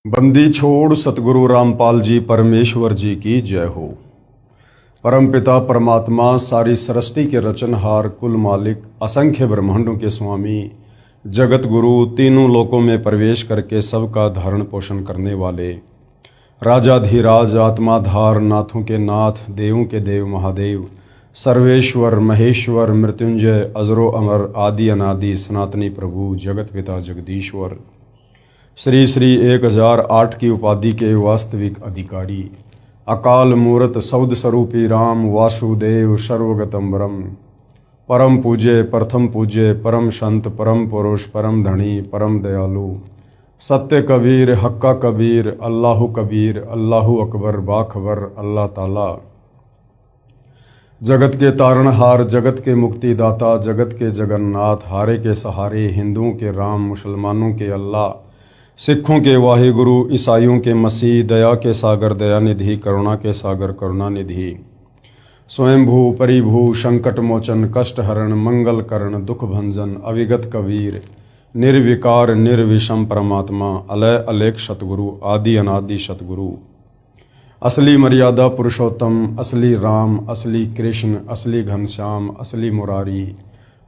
बंदी छोड़ सतगुरु रामपाल जी परमेश्वर जी की जय हो। परमपिता परमात्मा सारी सृष्टि के रचनहार, कुल मालिक, असंख्य ब्रह्मांडों के स्वामी, जगत गुरु, तीनों लोकों में प्रवेश करके सबका धारण पोषण करने वाले, राजाधिराज, आत्माधार, नाथों के नाथ, देवों के देव महादेव, सर्वेश्वर महेश्वर, मृत्युंजय, अजरो अमर, आदि अनादि, सनातनी प्रभु, जगत पिता जगदीश्वर, श्री श्री 1008 की उपाधि के वास्तविक अधिकारी, अकाल मूर्त सौद स्वरूपी राम वासुदेव सर्वगतम ब्रह्म, परम पूज्य, प्रथम पूज्य, परम संत, परम पुरुष, परम धनी, परम दयालु, सत्य कबीर, हक्का कबीर, अल्लाहु कबीर, अल्लाहु अकबर, बाखबर, अल्लाह ताला, जगत के तारणहार, जगत के मुक्तिदाता, जगत के जगन्नाथ, हारे के सहारे, हिंदुओं के राम, मुसलमानों के अल्लाह, सिखों के वाहिगुरु, ईसाइयों के मसीह, दया के सागर दयानिधि, करुणा के सागर करुणानिधि, स्वयंभू परिभू, संकट मोचन, कष्ट हरण, मंगल करण, दुख भंजन, अविगत कबीर, निर्विकार निर्विषम परमात्मा, अलय अलेख सतगुरु, आदि अनादि सतगुरु, असली मर्यादा पुरुषोत्तम, असली राम, असली कृष्ण, असली घनश्याम, असली मुरारी,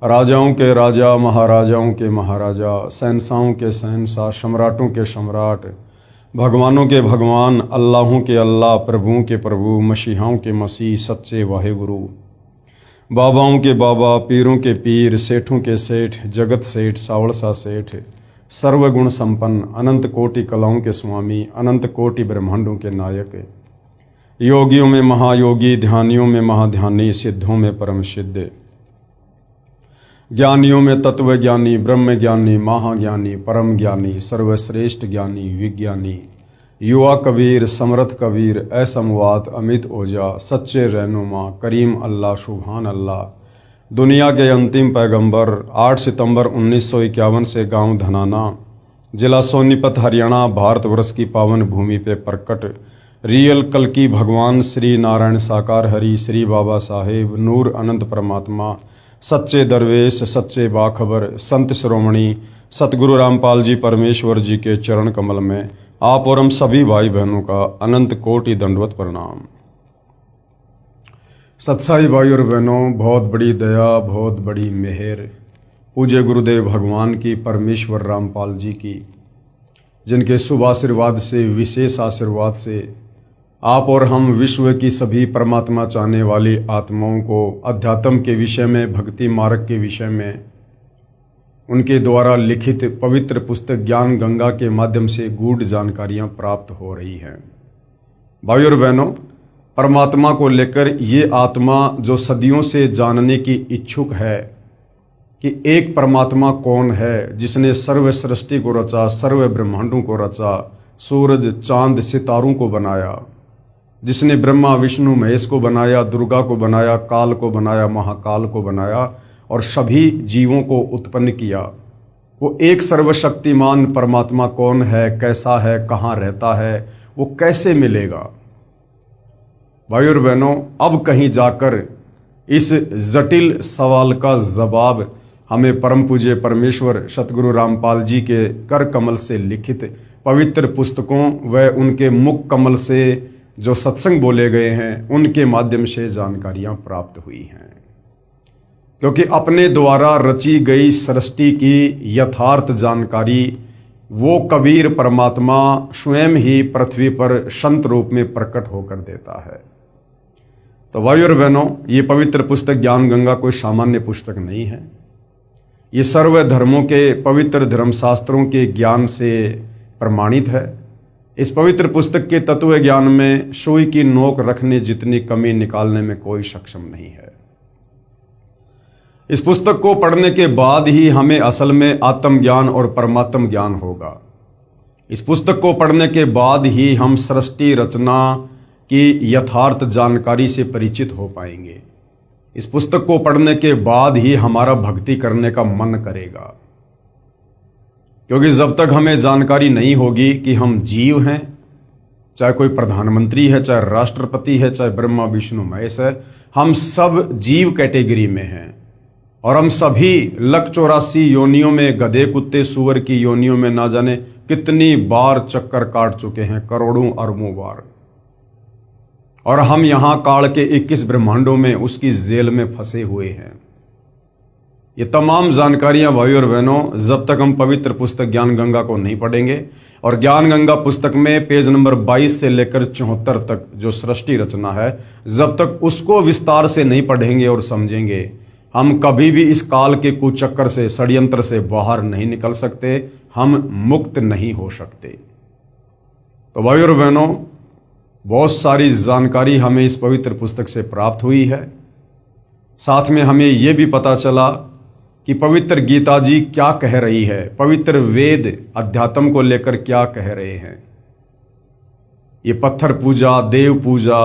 राजाओं के राजा, महाराजाओं के महाराजा, शहंशाहों के शहंशाह, सम्राटों के सम्राट, भगवानों के भगवान, अल्लाहों के अल्लाह, प्रभुओं के प्रभु, मसीहाओं के मसीह, सच्चे वाहिगुरु, बाबाओं के बाबा, पीरों के पीर, सेठों के सेठ, जगत सेठ, सावड़सा सेठ, सर्वगुण संपन्न, अनंत कोटि कलाओं के स्वामी, अनंत कोटि ब्रह्मांडों के नायक, योगियों में महायोगी, ध्यानियों में महाध्यानी, सिद्धों में परम सिद्ध, ज्ञानियों में तत्व ज्ञानी, ब्रह्म ज्ञानी, महाज्ञानी, परम ज्ञानी, सर्वश्रेष्ठ ज्ञानी, विज्ञानी, युवा कबीर, समर्थ कबीर, असमवात, अमित ओजा, सच्चे रहनुमा, करीम अल्लाह, सुभान अल्लाह, दुनिया के अंतिम पैगंबर, 8 सितंबर 1951 से गांव धनाना, जिला सोनीपत, हरियाणा, भारतवर्ष की पावन भूमि पे प्रकट रियल कल्कि भगवान श्री नारायण साकार हरि, श्री बाबा साहेब, नूर अनंत परमात्मा, सच्चे दरवेश, सच्चे बाखबर, संत शिरोमणि सतगुरु रामपाल जी परमेश्वर जी के चरण कमल में आप और हम सभी भाई बहनों का अनंत कोटि दंडवत प्रणाम। सत्साई भाई और बहनों, बहुत बड़ी दया, बहुत बड़ी मेहर पूज्य गुरुदेव भगवान की, परमेश्वर रामपाल जी की, जिनके शुभ आशीर्वाद से, विशेष आशीर्वाद से आप और हम विश्व की सभी परमात्मा चाहने वाली आत्माओं को अध्यात्म के विषय में, भक्ति मार्ग के विषय में उनके द्वारा लिखित पवित्र पुस्तक ज्ञान गंगा के माध्यम से गूढ़ जानकारियां प्राप्त हो रही हैं। भाई और बहनों, परमात्मा को लेकर ये आत्मा जो सदियों से जानने की इच्छुक है कि एक परमात्मा कौन है, जिसने सर्व सृष्टि को रचा, सर्व ब्रह्मांडों को रचा, सूरज चांद सितारों को बनाया, जिसने ब्रह्मा विष्णु महेश को बनाया, दुर्गा को बनाया, काल को बनाया, महाकाल को बनाया और सभी जीवों को उत्पन्न किया, वो एक सर्वशक्तिमान परमात्मा कौन है, कैसा है, कहाँ रहता है, वो कैसे मिलेगा। भाई और बहनों, अब कहीं जाकर इस जटिल सवाल का जवाब हमें परम पूज्य परमेश्वर सतगुरु रामपाल जी के कर कमल से लिखित पवित्र पुस्तकों व उनके मुख कमल से जो सत्संग बोले गए हैं उनके माध्यम से जानकारियां प्राप्त हुई हैं। क्योंकि अपने द्वारा रची गई सृष्टि की यथार्थ जानकारी वो कबीर परमात्मा स्वयं ही पृथ्वी पर संत रूप में प्रकट होकर देता है। तो भाई और बहनों, ये पवित्र पुस्तक ज्ञान गंगा कोई सामान्य पुस्तक नहीं है। ये सर्व धर्मों के पवित्र धर्मशास्त्रों के ज्ञान से प्रमाणित है। इस पवित्र पुस्तक के तत्व ज्ञान में सुई की नोक रखने जितनी कमी निकालने में कोई सक्षम नहीं है। इस पुस्तक को पढ़ने के बाद ही हमें असल में आत्मज्ञान और परमात्म ज्ञान होगा। इस पुस्तक को पढ़ने के बाद ही हम सृष्टि रचना की यथार्थ जानकारी से परिचित हो पाएंगे। इस पुस्तक को पढ़ने के बाद ही हमारा भक्ति करने का मन करेगा। क्योंकि जब तक हमें जानकारी नहीं होगी कि हम जीव हैं, चाहे कोई प्रधानमंत्री है, चाहे राष्ट्रपति है, चाहे ब्रह्मा विष्णु महेश है, हम सब जीव कैटेगरी में हैं। और हम सभी 184 योनियों में, गधे कुत्ते सूअर की योनियों में ना जाने कितनी बार चक्कर काट चुके हैं, करोड़ों अरबों बार। और हम यहां काल के 21 ब्रह्मांडों में उसकी जेल में फंसे हुए हैं। ये तमाम जानकारियां भाई और बहनों, जब तक हम पवित्र पुस्तक ज्ञान गंगा को नहीं पढ़ेंगे, और ज्ञान गंगा पुस्तक में पेज नंबर 22 से लेकर 74 तक जो सृष्टि रचना है, जब तक उसको विस्तार से नहीं पढ़ेंगे और समझेंगे, हम कभी भी इस काल के कुचक्कर से, षड्यंत्र से बाहर नहीं निकल सकते, हम मुक्त नहीं हो सकते। तो भाई और बहनों, बहुत सारी जानकारी हमें इस पवित्र पुस्तक से प्राप्त हुई है। साथ में हमें यह भी पता चला कि पवित्र गीता जी क्या कह रही है, पवित्र वेद अध्यात्म को लेकर क्या कह रहे हैं। ये पत्थर पूजा, देव पूजा,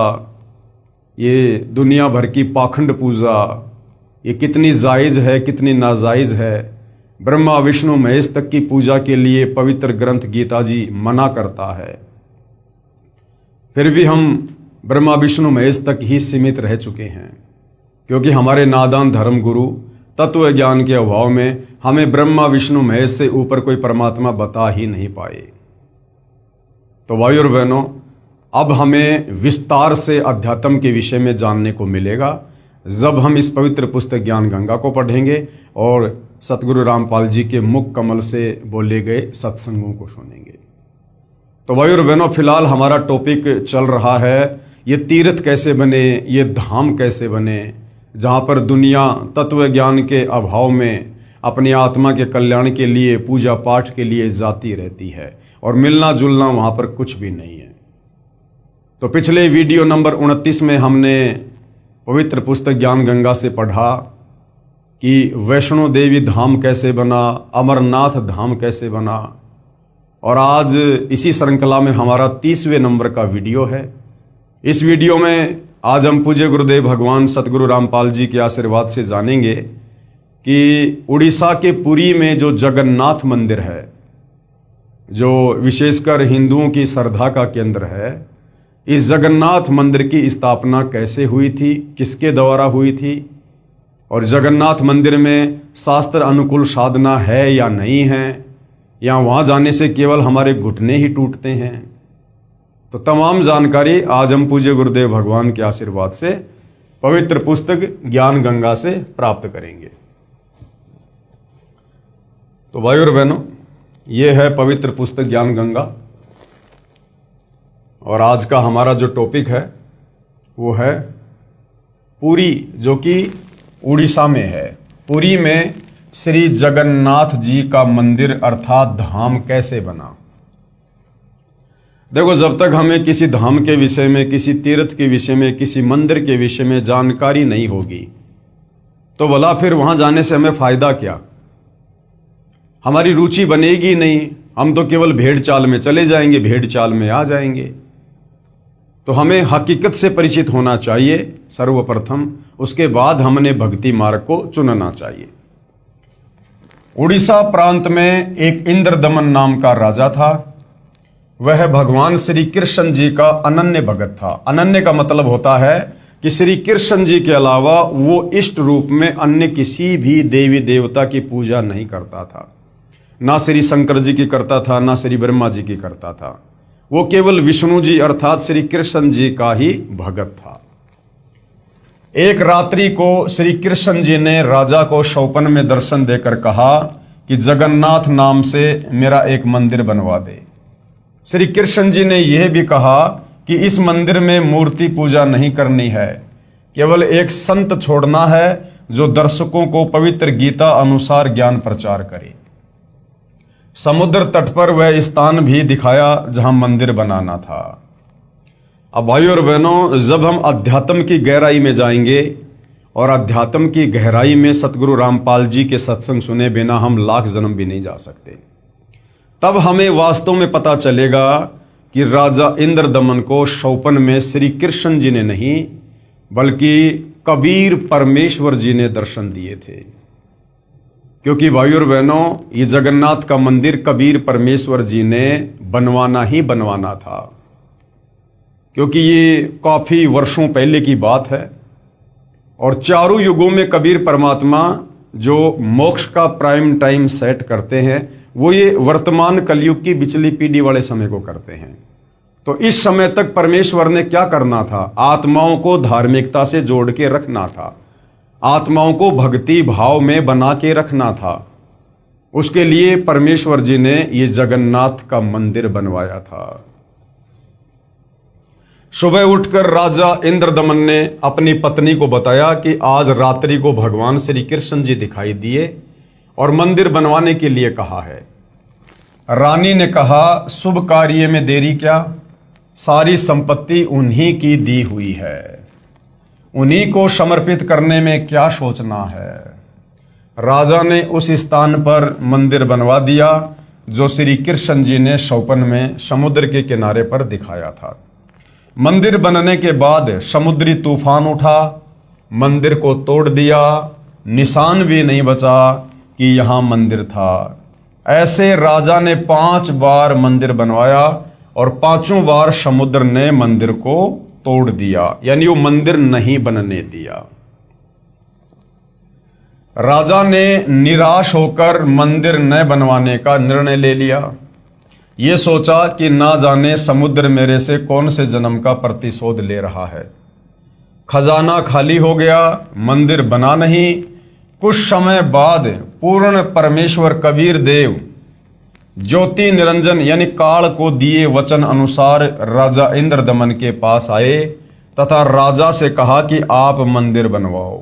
ये दुनिया भर की पाखंड पूजा, ये कितनी जायज़ है, कितनी नाजायज़ है। ब्रह्मा विष्णु महेश तक की पूजा के लिए पवित्र ग्रंथ गीता जी मना करता है। फिर भी हम ब्रह्मा विष्णु महेश तक ही सीमित रह चुके हैं, क्योंकि हमारे नादान धर्म गुरु तत्व ज्ञान के अभाव में हमें ब्रह्मा विष्णु महेश से ऊपर कोई परमात्मा बता ही नहीं पाए। तो भाई और बहनों, अब हमें विस्तार से अध्यात्म के विषय में जानने को मिलेगा जब हम इस पवित्र पुस्तक ज्ञान गंगा को पढ़ेंगे और सतगुरु रामपाल जी के मुख कमल से बोले गए सत्संगों को सुनेंगे। तो भाई और बहनों, फिलहाल हमारा टॉपिक चल रहा है, ये तीर्थ कैसे बने, ये धाम कैसे बने, जहाँ पर दुनिया तत्व ज्ञान के अभाव में अपनी आत्मा के कल्याण के लिए, पूजा पाठ के लिए जाती रहती है, और मिलना जुलना वहाँ पर कुछ भी नहीं है। तो पिछले वीडियो नंबर 29 में हमने पवित्र पुस्तक ज्ञान गंगा से पढ़ा कि वैष्णो देवी धाम कैसे बना, अमरनाथ धाम कैसे बना, और आज इसी श्रृंखला में हमारा 30वें नंबर का वीडियो है। इस वीडियो में आज हम पूज्य गुरुदेव भगवान सतगुरु रामपाल जी के आशीर्वाद से जानेंगे कि उड़ीसा के पुरी में जो जगन्नाथ मंदिर है, जो विशेषकर हिंदुओं की श्रद्धा का केंद्र है, इस जगन्नाथ मंदिर की स्थापना कैसे हुई थी, किसके द्वारा हुई थी, और जगन्नाथ मंदिर में शास्त्र अनुकूल साधना है या नहीं है, या वहाँ जाने से केवल हमारे घुटने ही टूटते हैं। तो तमाम जानकारी आज हम पूज्य गुरुदेव भगवान के आशीर्वाद से पवित्र पुस्तक ज्ञान गंगा से प्राप्त करेंगे। तो भाई और बहनों, ये है पवित्र पुस्तक ज्ञान गंगा, और आज का हमारा जो टॉपिक है वो है पुरी, जो कि उड़ीसा में है। पुरी में श्री जगन्नाथ जी का मंदिर अर्थात धाम कैसे बना। देखो, जब तक हमें किसी धाम के विषय में, किसी तीर्थ के विषय में, किसी मंदिर के विषय में जानकारी नहीं होगी, तो भला फिर वहां जाने से हमें फायदा क्या। हमारी रुचि बनेगी नहीं, हम तो केवल भेड़ चाल में चले जाएंगे, भेड़ चाल में आ जाएंगे। तो हमें हकीकत से परिचित होना चाहिए सर्वप्रथम, उसके बाद हमने भक्ति मार्ग को चुनना चाहिए। उड़ीसा प्रांत में एक इंद्रदमन नाम का राजा था। वह भगवान श्री कृष्ण जी का अनन्य भगत था। अनन्य का मतलब होता है कि श्री कृष्ण जी के अलावा वो इष्ट रूप में अन्य किसी भी देवी देवता की पूजा नहीं करता था। ना श्री शंकर जी की करता था, ना श्री ब्रह्मा जी की करता था। वो केवल विष्णु जी अर्थात श्री कृष्ण जी का ही भगत था। एक रात्रि को श्री कृष्ण जी ने राजा को स्वप्न में दर्शन देकर कहा कि जगन्नाथ नाम से मेरा एक मंदिर बनवा दे। श्री कृष्ण जी ने यह भी कहा कि इस मंदिर में मूर्ति पूजा नहीं करनी है, केवल एक संत छोड़ना है जो दर्शकों को पवित्र गीता अनुसार ज्ञान प्रचार करे। समुद्र तट पर वह स्थान भी दिखाया जहां मंदिर बनाना था। अब भाई और बहनों, जब हम अध्यात्म की गहराई में जाएंगे, और अध्यात्म की गहराई में सतगुरु रामपाल जी के सत्संग सुने बिना हम लाख जन्म भी नहीं जा सकते, तब हमें वास्तव में पता चलेगा कि राजा इंद्रदमन को स्वप्न में श्री कृष्ण जी ने नहीं बल्कि कबीर परमेश्वर जी ने दर्शन दिए थे। क्योंकि भाई और बहनों, ये जगन्नाथ का मंदिर कबीर परमेश्वर जी ने बनवाना ही बनवाना था, क्योंकि ये काफी वर्षों पहले की बात है। और चारों युगों में कबीर परमात्मा जो मोक्ष का प्राइम टाइम सेट करते हैं वो ये वर्तमान कलयुग की बिचली पीढ़ी वाले समय को करते हैं। तो इस समय तक परमेश्वर ने क्या करना था? आत्माओं को धार्मिकता से जोड़ के रखना था, आत्माओं को भक्ति भाव में बना के रखना था। उसके लिए परमेश्वर जी ने ये जगन्नाथ का मंदिर बनवाया था। सुबह उठकर राजा इंद्रदमन ने अपनी पत्नी को बताया कि आज रात्रि को भगवान श्री कृष्ण जी दिखाई दिए और मंदिर बनवाने के लिए कहा है। रानी ने कहा, शुभ कार्य में देरी क्या, सारी संपत्ति उन्हीं की दी हुई है, उन्हीं को समर्पित करने में क्या सोचना है। राजा ने उस स्थान पर मंदिर बनवा दिया जो श्री कृष्ण जी ने स्वप्न में समुद्र के किनारे पर दिखाया था। मंदिर बनने के बाद समुद्री तूफान उठा, मंदिर को तोड़ दिया, निशान भी नहीं बचा कि यहां मंदिर था। ऐसे राजा ने 5 बार मंदिर बनवाया और 5 बार समुद्र ने मंदिर को तोड़ दिया, यानी वो मंदिर नहीं बनने दिया। राजा ने निराश होकर मंदिर न बनवाने का निर्णय ले लिया। ये सोचा कि ना जाने समुद्र मेरे से कौन से जन्म का प्रतिशोध ले रहा है। खजाना खाली हो गया, मंदिर बना नहीं। कुछ समय बाद पूर्ण परमेश्वर कबीर देव ज्योति निरंजन यानी काल को दिए वचन अनुसार राजा इंद्रदमन के पास आए तथा राजा से कहा कि आप मंदिर बनवाओ।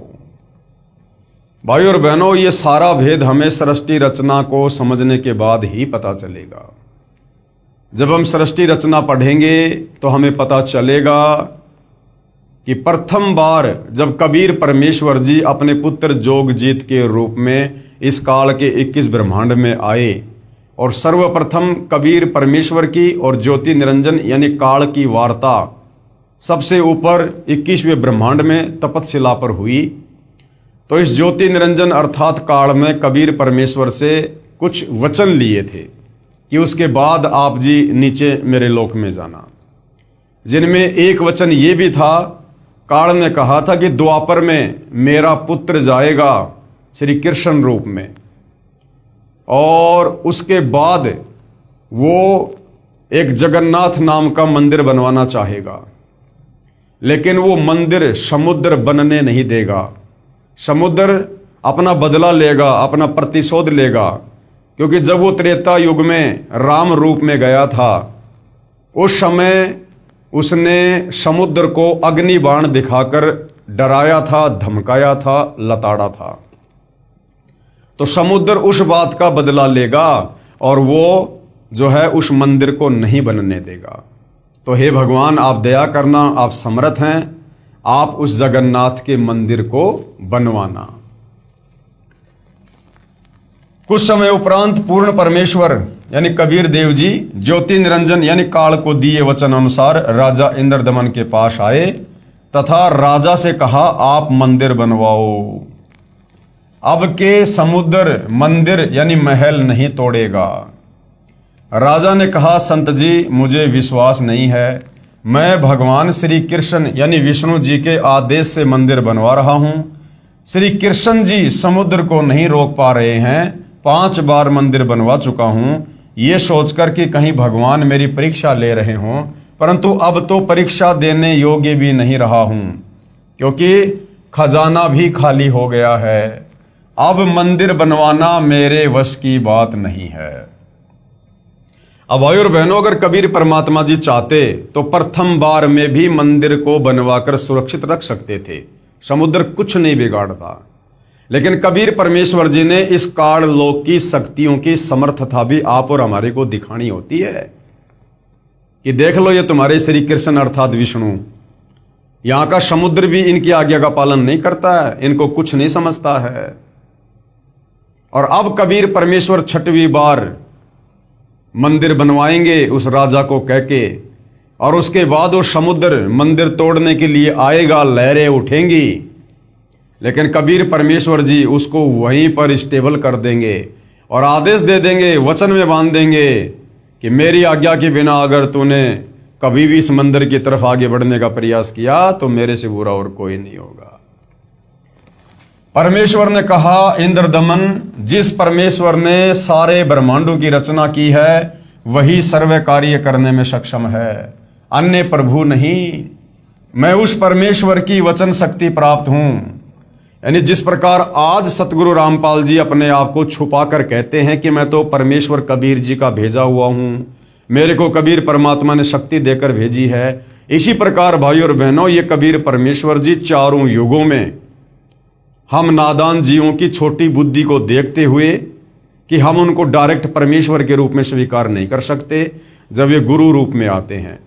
भाई और बहनों, ये सारा भेद हमें सृष्टि रचना को समझने के बाद ही पता चलेगा। जब हम सृष्टि रचना पढ़ेंगे तो हमें पता चलेगा कि प्रथम बार जब कबीर परमेश्वर जी अपने पुत्र जोगजीत के रूप में इस काल के 21 ब्रह्मांड में आए और सर्वप्रथम कबीर परमेश्वर की और ज्योति निरंजन यानी काल की वार्ता सबसे ऊपर 21वें ब्रह्मांड में तपतशिला पर हुई, तो इस ज्योति निरंजन अर्थात काल में कबीर परमेश्वर से कुछ वचन लिए थे कि उसके बाद आप जी नीचे मेरे लोक में जाना, जिनमें एक वचन ये भी था, काल ने कहा था कि द्वापर में मेरा पुत्र जाएगा श्री कृष्ण रूप में और उसके बाद वो एक जगन्नाथ नाम का मंदिर बनवाना चाहेगा, लेकिन वो मंदिर समुद्र बनने नहीं देगा। समुद्र अपना बदला लेगा, अपना प्रतिशोध लेगा, क्योंकि जब वो त्रेता युग में राम रूप में गया था उस समय उसने समुद्र को अग्नि बाण दिखाकर डराया था, धमकाया था, लताड़ा था। तो समुद्र उस बात का बदला लेगा और वो जो है उस मंदिर को नहीं बनने देगा। तो हे भगवान, आप दया करना, आप समर्थ हैं, आप उस जगन्नाथ के मंदिर को बनवाना। कुछ समय उपरांत पूर्ण परमेश्वर यानी कबीर देव जी ज्योति निरंजन यानी काल को दिए वचन अनुसार राजा इंद्रदमन के पास आए तथा राजा से कहा, आप मंदिर बनवाओ। अब के समुद्र मंदिर यानी महल नहीं तोड़ेगा। राजा ने कहा, संत जी मुझे विश्वास नहीं है, मैं भगवान श्री कृष्ण यानी विष्णु जी के आदेश से मंदिर बनवा रहा हूं। श्री कृष्ण जी समुद्र को नहीं रोक पा रहे हैं, 5 बार मंदिर बनवा चुका हूं, ये सोचकर कि कहीं भगवान मेरी परीक्षा ले रहे हों, परंतु अब तो परीक्षा देने योग्य भी नहीं रहा हूं, क्योंकि खजाना भी खाली हो गया है। अब मंदिर बनवाना मेरे वश की बात नहीं है। अब भाई और बहनों, अगर कबीर परमात्मा जी चाहते तो प्रथम बार में भी मंदिर को बनवाकर सुरक्षित रख सकते थे, समुद्र कुछ नहीं बिगाड़ता। लेकिन कबीर परमेश्वर जी ने इस काल लोक की शक्तियों की समर्थता भी आप और हमारे को दिखानी होती है कि देख लो, ये तुम्हारे श्री कृष्ण अर्थात विष्णु, यहां का समुद्र भी इनकी आज्ञा का पालन नहीं करता है, इनको कुछ नहीं समझता है। और अब कबीर परमेश्वर 6वीं बार मंदिर बनवाएंगे उस राजा को कह के, और उसके बाद वो समुद्र मंदिर तोड़ने के लिए आएगा, लहरें उठेंगी, लेकिन कबीर परमेश्वर जी उसको वहीं पर स्टेबल कर देंगे और आदेश दे देंगे, वचन में बांध देंगे कि मेरी आज्ञा के बिना अगर तूने कभी भी इस मंदिर की तरफ आगे बढ़ने का प्रयास किया तो मेरे से बुरा और कोई नहीं होगा। परमेश्वर ने कहा, इंद्रदमन, जिस परमेश्वर ने सारे ब्रह्मांडों की रचना की है वही सर्व कार्य करने में सक्षम है, अन्य प्रभु नहीं। मैं उस परमेश्वर की वचन शक्ति प्राप्त हूं। यानी जिस प्रकार आज सतगुरु रामपाल जी अपने आप को छुपा कर कहते हैं कि मैं तो परमेश्वर कबीर जी का भेजा हुआ हूं, मेरे को कबीर परमात्मा ने शक्ति देकर भेजी है, इसी प्रकार भाई और बहनों ये कबीर परमेश्वर जी चारों युगों में हम नादान जीवों की छोटी बुद्धि को देखते हुए कि हम उनको डायरेक्ट परमेश्वर के रूप में स्वीकार नहीं कर सकते, जब ये गुरु रूप में आते हैं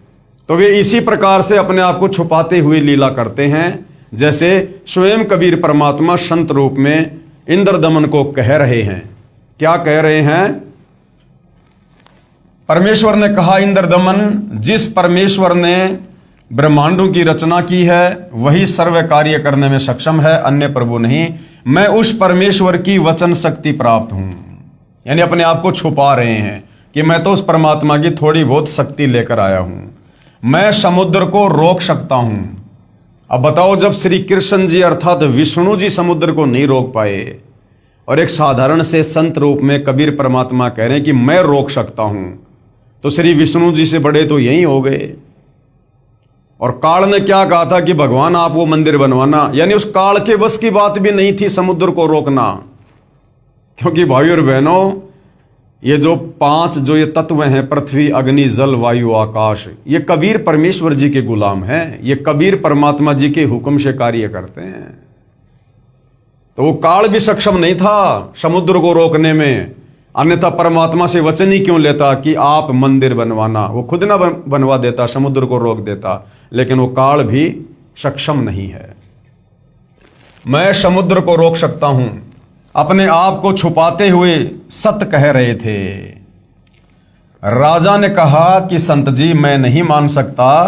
तो वे इसी प्रकार से अपने आप को छुपाते हुए लीला करते हैं, जैसे स्वयं कबीर परमात्मा संत रूप में इंद्रदमन को कह रहे हैं। क्या कह रहे हैं? परमेश्वर ने कहा, इंद्रदमन, जिस परमेश्वर ने ब्रह्मांडों की रचना की है वही सर्व कार्य करने में सक्षम है, अन्य प्रभु नहीं। मैं उस परमेश्वर की वचन शक्ति प्राप्त हूं। यानी अपने आप को छुपा रहे हैं कि मैं तो उस परमात्मा की थोड़ी बहुत शक्ति लेकर आया हूं, मैं समुद्र को रोक सकता हूं। अब बताओ, जब श्री कृष्ण जी अर्थात विष्णु जी समुद्र को नहीं रोक पाए और एक साधारण से संत रूप में कबीर परमात्मा कह रहे हैं कि मैं रोक सकता हूं, तो श्री विष्णु जी से बड़े तो यही हो गए। और काल ने क्या कहा था कि भगवान आप वो मंदिर बनवाना, यानी उस काल के बस की बात भी नहीं थी समुद्र को रोकना। क्योंकि भाई और बहनों, ये जो पांच जो ये तत्व हैं, पृथ्वी, अग्नि, जल, वायु, आकाश, ये कबीर परमेश्वर जी के गुलाम हैं, ये कबीर परमात्मा जी के हुक्म से कार्य करते हैं। तो वो काल भी सक्षम नहीं था समुद्र को रोकने में, अन्यथा परमात्मा से वचन ही क्यों लेता कि आप मंदिर बनवाना, वो खुद ना बनवा देता, समुद्र को रोक देता। लेकिन वो काल भी सक्षम नहीं है। मैं समुद्र को रोक सकता हूं, अपने आप को छुपाते हुए सत्य कह रहे थे। राजा ने कहा कि संत जी, मैं नहीं मान सकता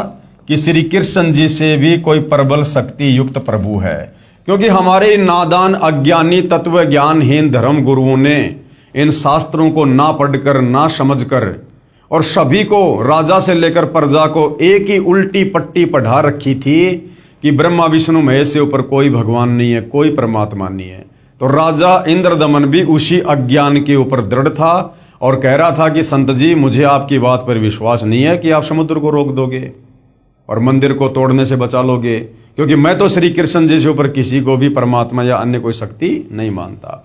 कि श्री कृष्ण जी से भी कोई प्रबल शक्ति युक्त प्रभु है, क्योंकि हमारे नादान अज्ञानी तत्व ज्ञानहीन धर्म गुरुओं ने इन शास्त्रों को ना पढ़कर ना समझकर और सभी को, राजा से लेकर प्रजा को, एक ही उल्टी पट्टी पढ़ा रखी थी कि ब्रह्मा विष्णु महेश से ऊपर कोई भगवान नहीं है, कोई परमात्मा नहीं है। तो राजा इंद्रदमन भी उसी अज्ञान के ऊपर दृढ़ था और कह रहा था कि संत जी, मुझे आपकी बात पर विश्वास नहीं है कि आप समुद्र को रोक दोगे और मंदिर को तोड़ने से बचा लोगे, क्योंकि मैं तो श्री कृष्ण जी से ऊपर किसी को भी परमात्मा या अन्य कोई शक्ति नहीं मानता।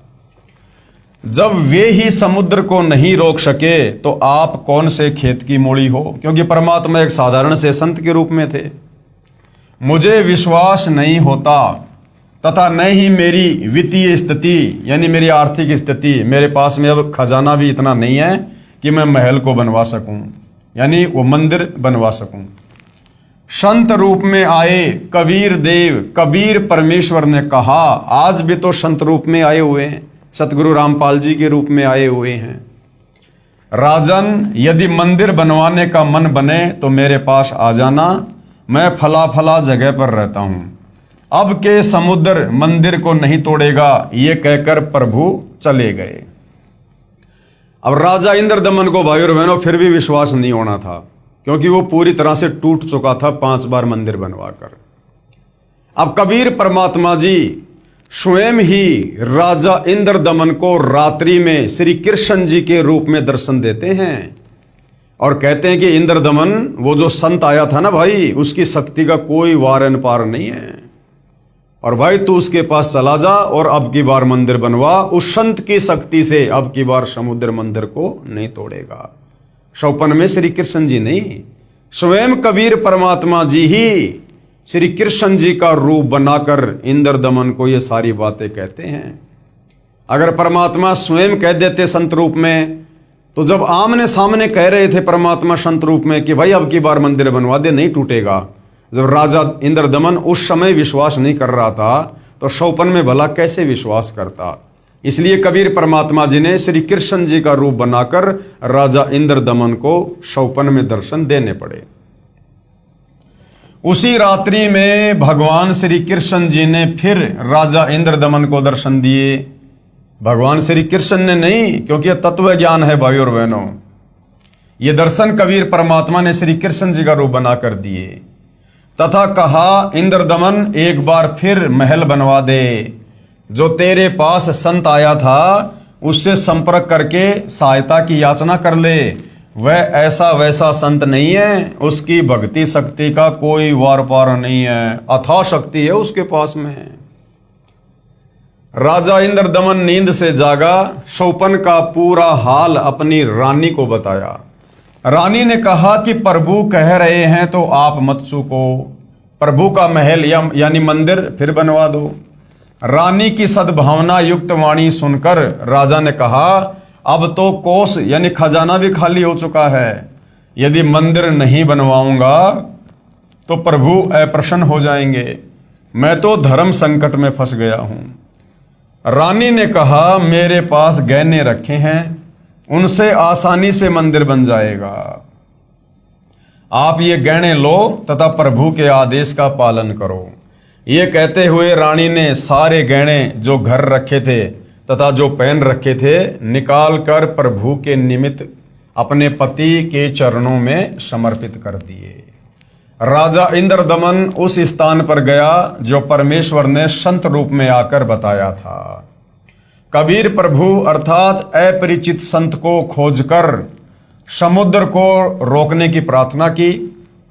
जब वे ही समुद्र को नहीं रोक सके तो आप कौन से खेत की मूली हो, क्योंकि परमात्मा एक साधारण से संत के रूप में थे। मुझे विश्वास नहीं होता तथा न ही मेरी वित्तीय स्थिति, यानी मेरी आर्थिक स्थिति, मेरे पास में अब खजाना भी इतना नहीं है कि मैं महल को बनवा सकूं, यानी वो मंदिर बनवा सकूं। संत रूप में आए कबीर देव, कबीर परमेश्वर ने कहा, आज भी तो संत रूप में आए हुए हैं, सतगुरु रामपाल जी के रूप में आए हुए हैं। राजन, यदि मंदिर बनवाने का मन बने तो मेरे पास आ जाना, मैं फला फला जगह पर रहता हूं। अब के समुद्र मंदिर को नहीं तोड़ेगा, ये कहकर प्रभु चले गए। अब राजा इंद्रदमन को भाई और बहनों फिर भी विश्वास नहीं होना था, क्योंकि वो पूरी तरह से टूट चुका था 5 बार मंदिर बनवाकर। अब कबीर परमात्मा जी स्वयं ही राजा इंद्रदमन को रात्रि में श्री कृष्ण जी के रूप में दर्शन देते हैं और कहते हैं कि इंद्रदमन, वो जो संत आया था ना भाई, उसकी शक्ति का कोई वार न पार नहीं है, और भाई तू उसके पास चला जा और अब की बार मंदिर बनवा, उस संत की शक्ति से अब की बार समुद्र मंदिर को नहीं तोड़ेगा। स्वप्न में श्री कृष्ण जी नहीं, स्वयं कबीर परमात्मा जी ही श्री कृष्ण जी का रूप बनाकर इंद्रदमन को ये सारी बातें कहते हैं। अगर परमात्मा स्वयं कह देते संत रूप में, तो जब आमने सामने कह रहे थे परमात्मा संत रूप में कि भाई अब की बार मंदिर बनवा दे, नहीं टूटेगा, जब राजा इंद्रदमन उस समय विश्वास नहीं कर रहा था, तो स्वप्न में भला कैसे विश्वास करता। इसलिए कबीर परमात्मा जी ने श्री कृष्ण जी का रूप बनाकर राजा इंद्रदमन को स्वप्न में दर्शन देने पड़े। उसी रात्रि में भगवान श्री कृष्ण जी ने फिर राजा इंद्रदमन को दर्शन दिए। भगवान श्री कृष्ण ने नहीं, क्योंकि यह तत्व ज्ञान है भाई और बहनों। ये दर्शन कबीर परमात्मा ने श्री कृष्ण जी का रूप बनाकर दिए तथा कहा, इंद्रदमन एक बार फिर महल बनवा दे, जो तेरे पास संत आया था उससे संपर्क करके सहायता की याचना कर ले। वह ऐसा वैसा संत नहीं है, उसकी भक्ति शक्ति का कोई वार पार नहीं है, अथाह शक्ति है उसके पास में। राजा इंद्रदमन नींद से जागा, शौपन का पूरा हाल अपनी रानी को बताया। रानी ने कहा कि प्रभु कह रहे हैं तो आप मत चूको, प्रभु का महल यानी मंदिर फिर बनवा दो। रानी की सद्भावना युक्त वाणी सुनकर राजा ने कहा, अब तो कोष यानी खजाना भी खाली हो चुका है, यदि मंदिर नहीं बनवाऊंगा तो प्रभु अप्रसन्न हो जाएंगे, मैं तो धर्म संकट में फंस गया हूं। रानी ने कहा, मेरे पास गहने रखे हैं, उनसे आसानी से मंदिर बन जाएगा, आप ये गहने लो तथा प्रभु के आदेश का पालन करो। ये कहते हुए रानी ने सारे गहने जो घर रखे थे तथा जो पहन रखे थे निकाल कर प्रभु के निमित्त अपने पति के चरणों में समर्पित कर दिए। राजा इंद्रदमन उस स्थान पर गया जो परमेश्वर ने संत रूप में आकर बताया था। कबीर प्रभु अर्थात अपरिचित संत को खोजकर समुद्र को रोकने की प्रार्थना की।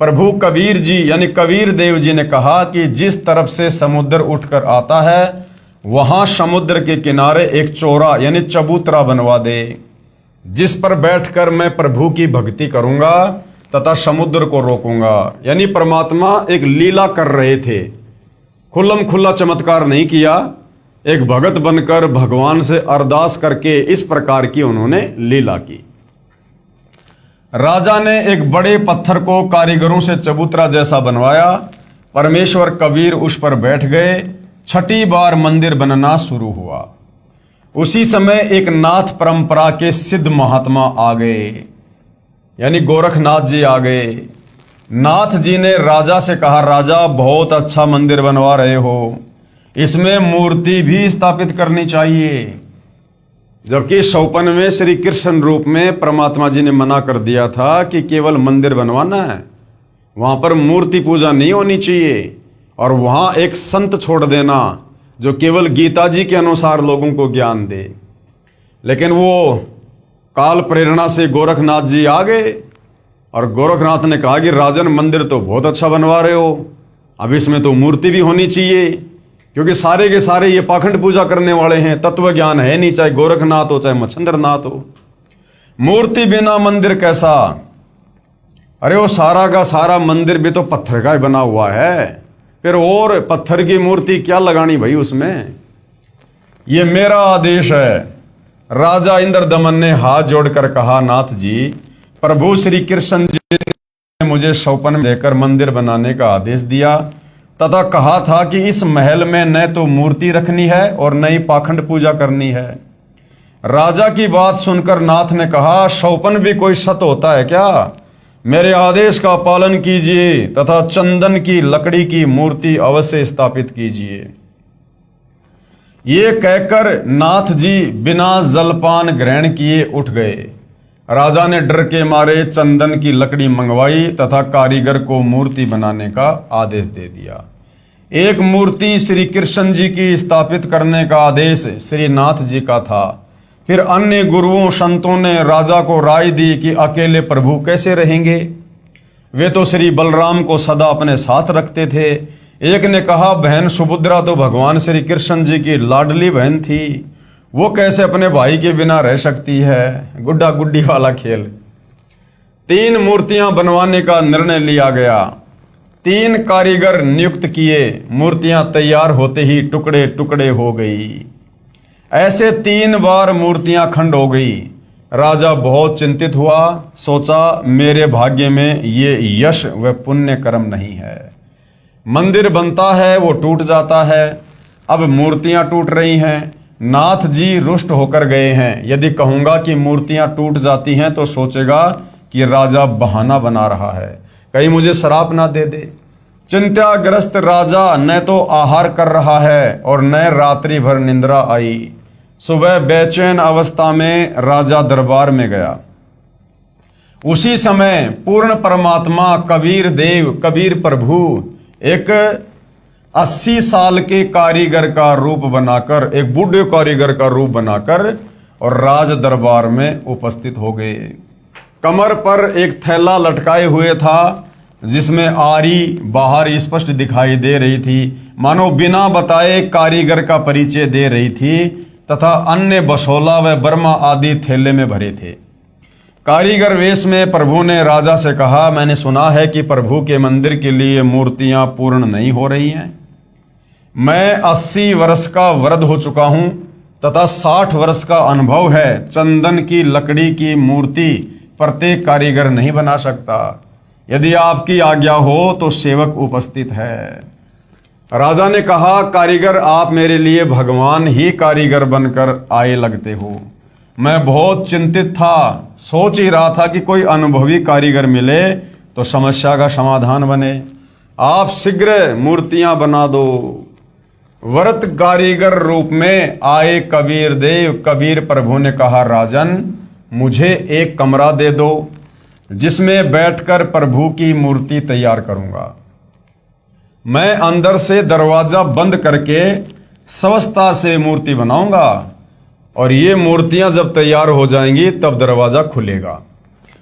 प्रभु कबीर जी यानी कबीर देव जी ने कहा कि जिस तरफ से समुद्र उठकर आता है वहां समुद्र के किनारे एक चौरा यानी चबूतरा बनवा दे, जिस पर बैठकर मैं प्रभु की भक्ति करूंगा तथा समुद्र को रोकूंगा। यानी परमात्मा एक लीला कर रहे थे, खुल्लम खुल्ला चमत्कार नहीं किया, एक भगत बनकर भगवान से अरदास करके इस प्रकार की उन्होंने लीला की। राजा ने एक बड़े पत्थर को कारीगरों से चबूतरा जैसा बनवाया। परमेश्वर कबीर उस पर बैठ गए। छठी बार मंदिर बनना शुरू हुआ। उसी समय एक नाथ परंपरा के सिद्ध महात्मा आ गए, यानी गोरखनाथ जी आ गए। नाथ जी ने राजा से कहा, राजा बहुत अच्छा मंदिर बनवा रहे हो, इसमें मूर्ति भी स्थापित करनी चाहिए। जबकि शौपन में श्री कृष्ण रूप में परमात्मा जी ने मना कर दिया था कि केवल मंदिर बनवाना है, वहां पर मूर्ति पूजा नहीं होनी चाहिए, और वहां एक संत छोड़ देना जो केवल गीता जी के अनुसार लोगों को ज्ञान दे। लेकिन वो काल प्रेरणा से गोरखनाथ जी आ गए और गोरखनाथ ने कहा कि राजन मंदिर तो बहुत अच्छा बनवा रहे हो, अब इसमें तो मूर्ति भी होनी चाहिए, क्योंकि सारे के सारे ये पाखंड पूजा करने वाले हैं, तत्व ज्ञान है नहीं, चाहे गोरखनाथ हो चाहे मच्छंद्रनाथ हो। मूर्ति बिना मंदिर कैसा? अरे वो सारा का सारा मंदिर भी तो पत्थर का ही बना हुआ है, फिर और पत्थर की मूर्ति क्या लगानी भाई उसमें? ये मेरा आदेश है। राजा इंद्रदमन ने हाथ जोड़कर कहा, नाथ जी, प्रभु श्री कृष्ण जी ने मुझे शौपन में देकर मंदिर बनाने का आदेश दिया तथा कहा था कि इस महल में न तो मूर्ति रखनी है और न ही पाखंड पूजा करनी है। राजा की बात सुनकर नाथ ने कहा, शौपन भी कोई सत होता है क्या? मेरे आदेश का पालन कीजिए तथा चंदन की लकड़ी की मूर्ति अवश्य स्थापित कीजिए। ये कहकर नाथ जी बिना जलपान ग्रहण किए उठ गए। राजा ने डर के मारे चंदन की लकड़ी मंगवाई तथा कारीगर को मूर्ति बनाने का आदेश दे दिया। एक मूर्ति श्री कृष्ण जी की स्थापित करने का आदेश श्री नाथ जी का था। फिर अन्य गुरुओं संतों ने राजा को राय दी कि अकेले प्रभु कैसे रहेंगे, वे तो श्री बलराम को सदा अपने साथ रखते थे। एक ने कहा, बहन सुभद्रा तो भगवान श्री कृष्ण जी की लाडली बहन थी, वो कैसे अपने भाई के बिना रह सकती है? गुड्डा गुड्डी वाला खेल। 3 मूर्तियां बनवाने का निर्णय लिया गया। 3 कारीगर नियुक्त किए। मूर्तियां तैयार होते ही टुकड़े टुकड़े हो गई। ऐसे 3 बार मूर्तियां खंड हो गई। राजा बहुत चिंतित हुआ, सोचा मेरे भाग्य में ये यश व पुण्य कर्म नहीं है। मंदिर बनता है वो टूट जाता है, अब मूर्तियां टूट रही हैं। नाथ जी रुष्ट होकर गए हैं। यदि कहूंगा कि मूर्तियां टूट जाती हैं तो सोचेगा कि राजा बहाना बना रहा है, कहीं मुझे श्राप ना दे दे। चिंताग्रस्त राजा न तो आहार कर रहा है और न रात्रि भर निंद्रा आई। सुबह बेचैन अवस्था में राजा दरबार में गया। उसी समय पूर्ण परमात्मा कबीर देव कबीर प्रभु एक 80 साल के कारीगर का रूप बनाकर, एक बूढ़े कारीगर का रूप बनाकर और राज दरबार में उपस्थित हो गए। कमर पर एक थैला लटकाए हुए था जिसमें आरी बाहर स्पष्ट दिखाई दे रही थी, मानो बिना बताए कारीगर का परिचय दे रही थी, तथा अन्य बसोला व बर्मा आदि थैले में भरे थे। कारीगर वेश में प्रभु ने राजा से कहा, मैंने सुना है कि प्रभु के मंदिर के लिए मूर्तियां पूर्ण नहीं हो रही हैं। मैं 80 वर्ष का वृद्ध हो चुका हूं तथा 60 वर्ष का अनुभव है। चंदन की लकड़ी की मूर्ति प्रत्येक कारीगर नहीं बना सकता। यदि आपकी आज्ञा हो तो सेवक उपस्थित है। राजा ने कहा, कारीगर आप मेरे लिए भगवान ही कारीगर बनकर आए लगते हो। मैं बहुत चिंतित था, सोच ही रहा था कि कोई अनुभवी कारीगर मिले तो समस्या का समाधान बने। आप शीघ्र मूर्तियां बना दो। व्रत कारीगर रूप में आए कबीर देव। कबीर प्रभु ने कहा, राजन मुझे एक कमरा दे दो जिसमें बैठकर प्रभु की मूर्ति तैयार करूंगा। मैं अंदर से दरवाजा बंद करके स्वच्छता से मूर्ति बनाऊंगा और ये मूर्तियां जब तैयार हो जाएंगी तब दरवाजा खुलेगा।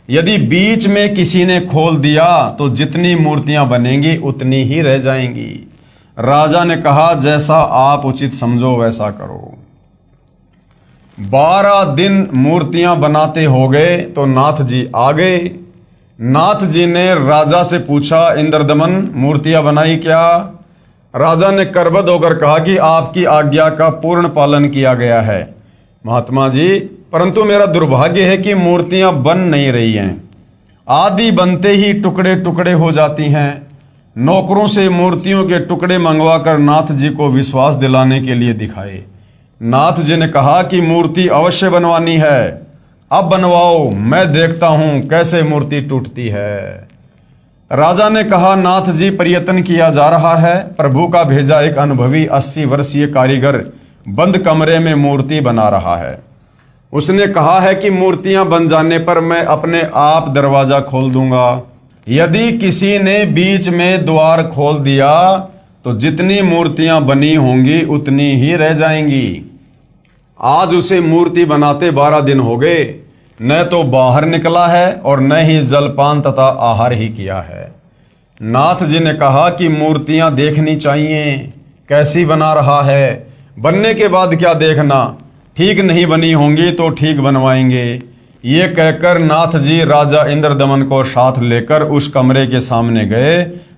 यदि बीच में किसी ने खोल दिया तो जितनी मूर्तियां बनेंगी उतनी ही रह जाएंगी। राजा ने कहा, जैसा आप उचित समझो वैसा करो। 12 दिन मूर्तियां बनाते हो गए तो नाथ जी आ गए। नाथ जी ने राजा से पूछा, इंद्रदमन मूर्तियां बनाई क्या? राजा ने करबद्ध होकर कहा कि आपकी आज्ञा का पूर्ण पालन किया गया है महात्मा जी, परंतु मेरा दुर्भाग्य है कि मूर्तियां बन नहीं रही हैं। आदि बनते ही टुकड़े टुकड़े हो जाती हैं। नौकरों से मूर्तियों के टुकड़े मंगवाकर नाथ जी को विश्वास दिलाने के लिए दिखाए। नाथ जी ने कहा कि मूर्ति अवश्य बनवानी है, अब बनवाओ, मैं देखता हूं कैसे मूर्ति टूटती है। राजा ने कहा, नाथ जी प्रयत्न किया जा रहा है। प्रभु का भेजा एक अनुभवी 80 वर्षीय कारीगर बंद कमरे में मूर्ति बना रहा है। उसने कहा है कि मूर्तियां बन जाने पर मैं अपने आप दरवाजा खोल दूंगा। यदि किसी ने बीच में द्वार खोल दिया तो जितनी मूर्तियां बनी होंगी उतनी ही रह जाएंगी। आज उसे मूर्ति बनाते 12 दिन हो गए, न तो बाहर निकला है और न ही जलपान तथा आहार ही किया है। नाथ जी ने कहा कि मूर्तियां देखनी चाहिए, कैसी बना रहा है, बनने के बाद क्या देखना, ठीक नहीं बनी होंगी तो ठीक बनवाएंगे। ये कहकर नाथ जी राजा इंद्रदमन को साथ लेकर उस कमरे के सामने गए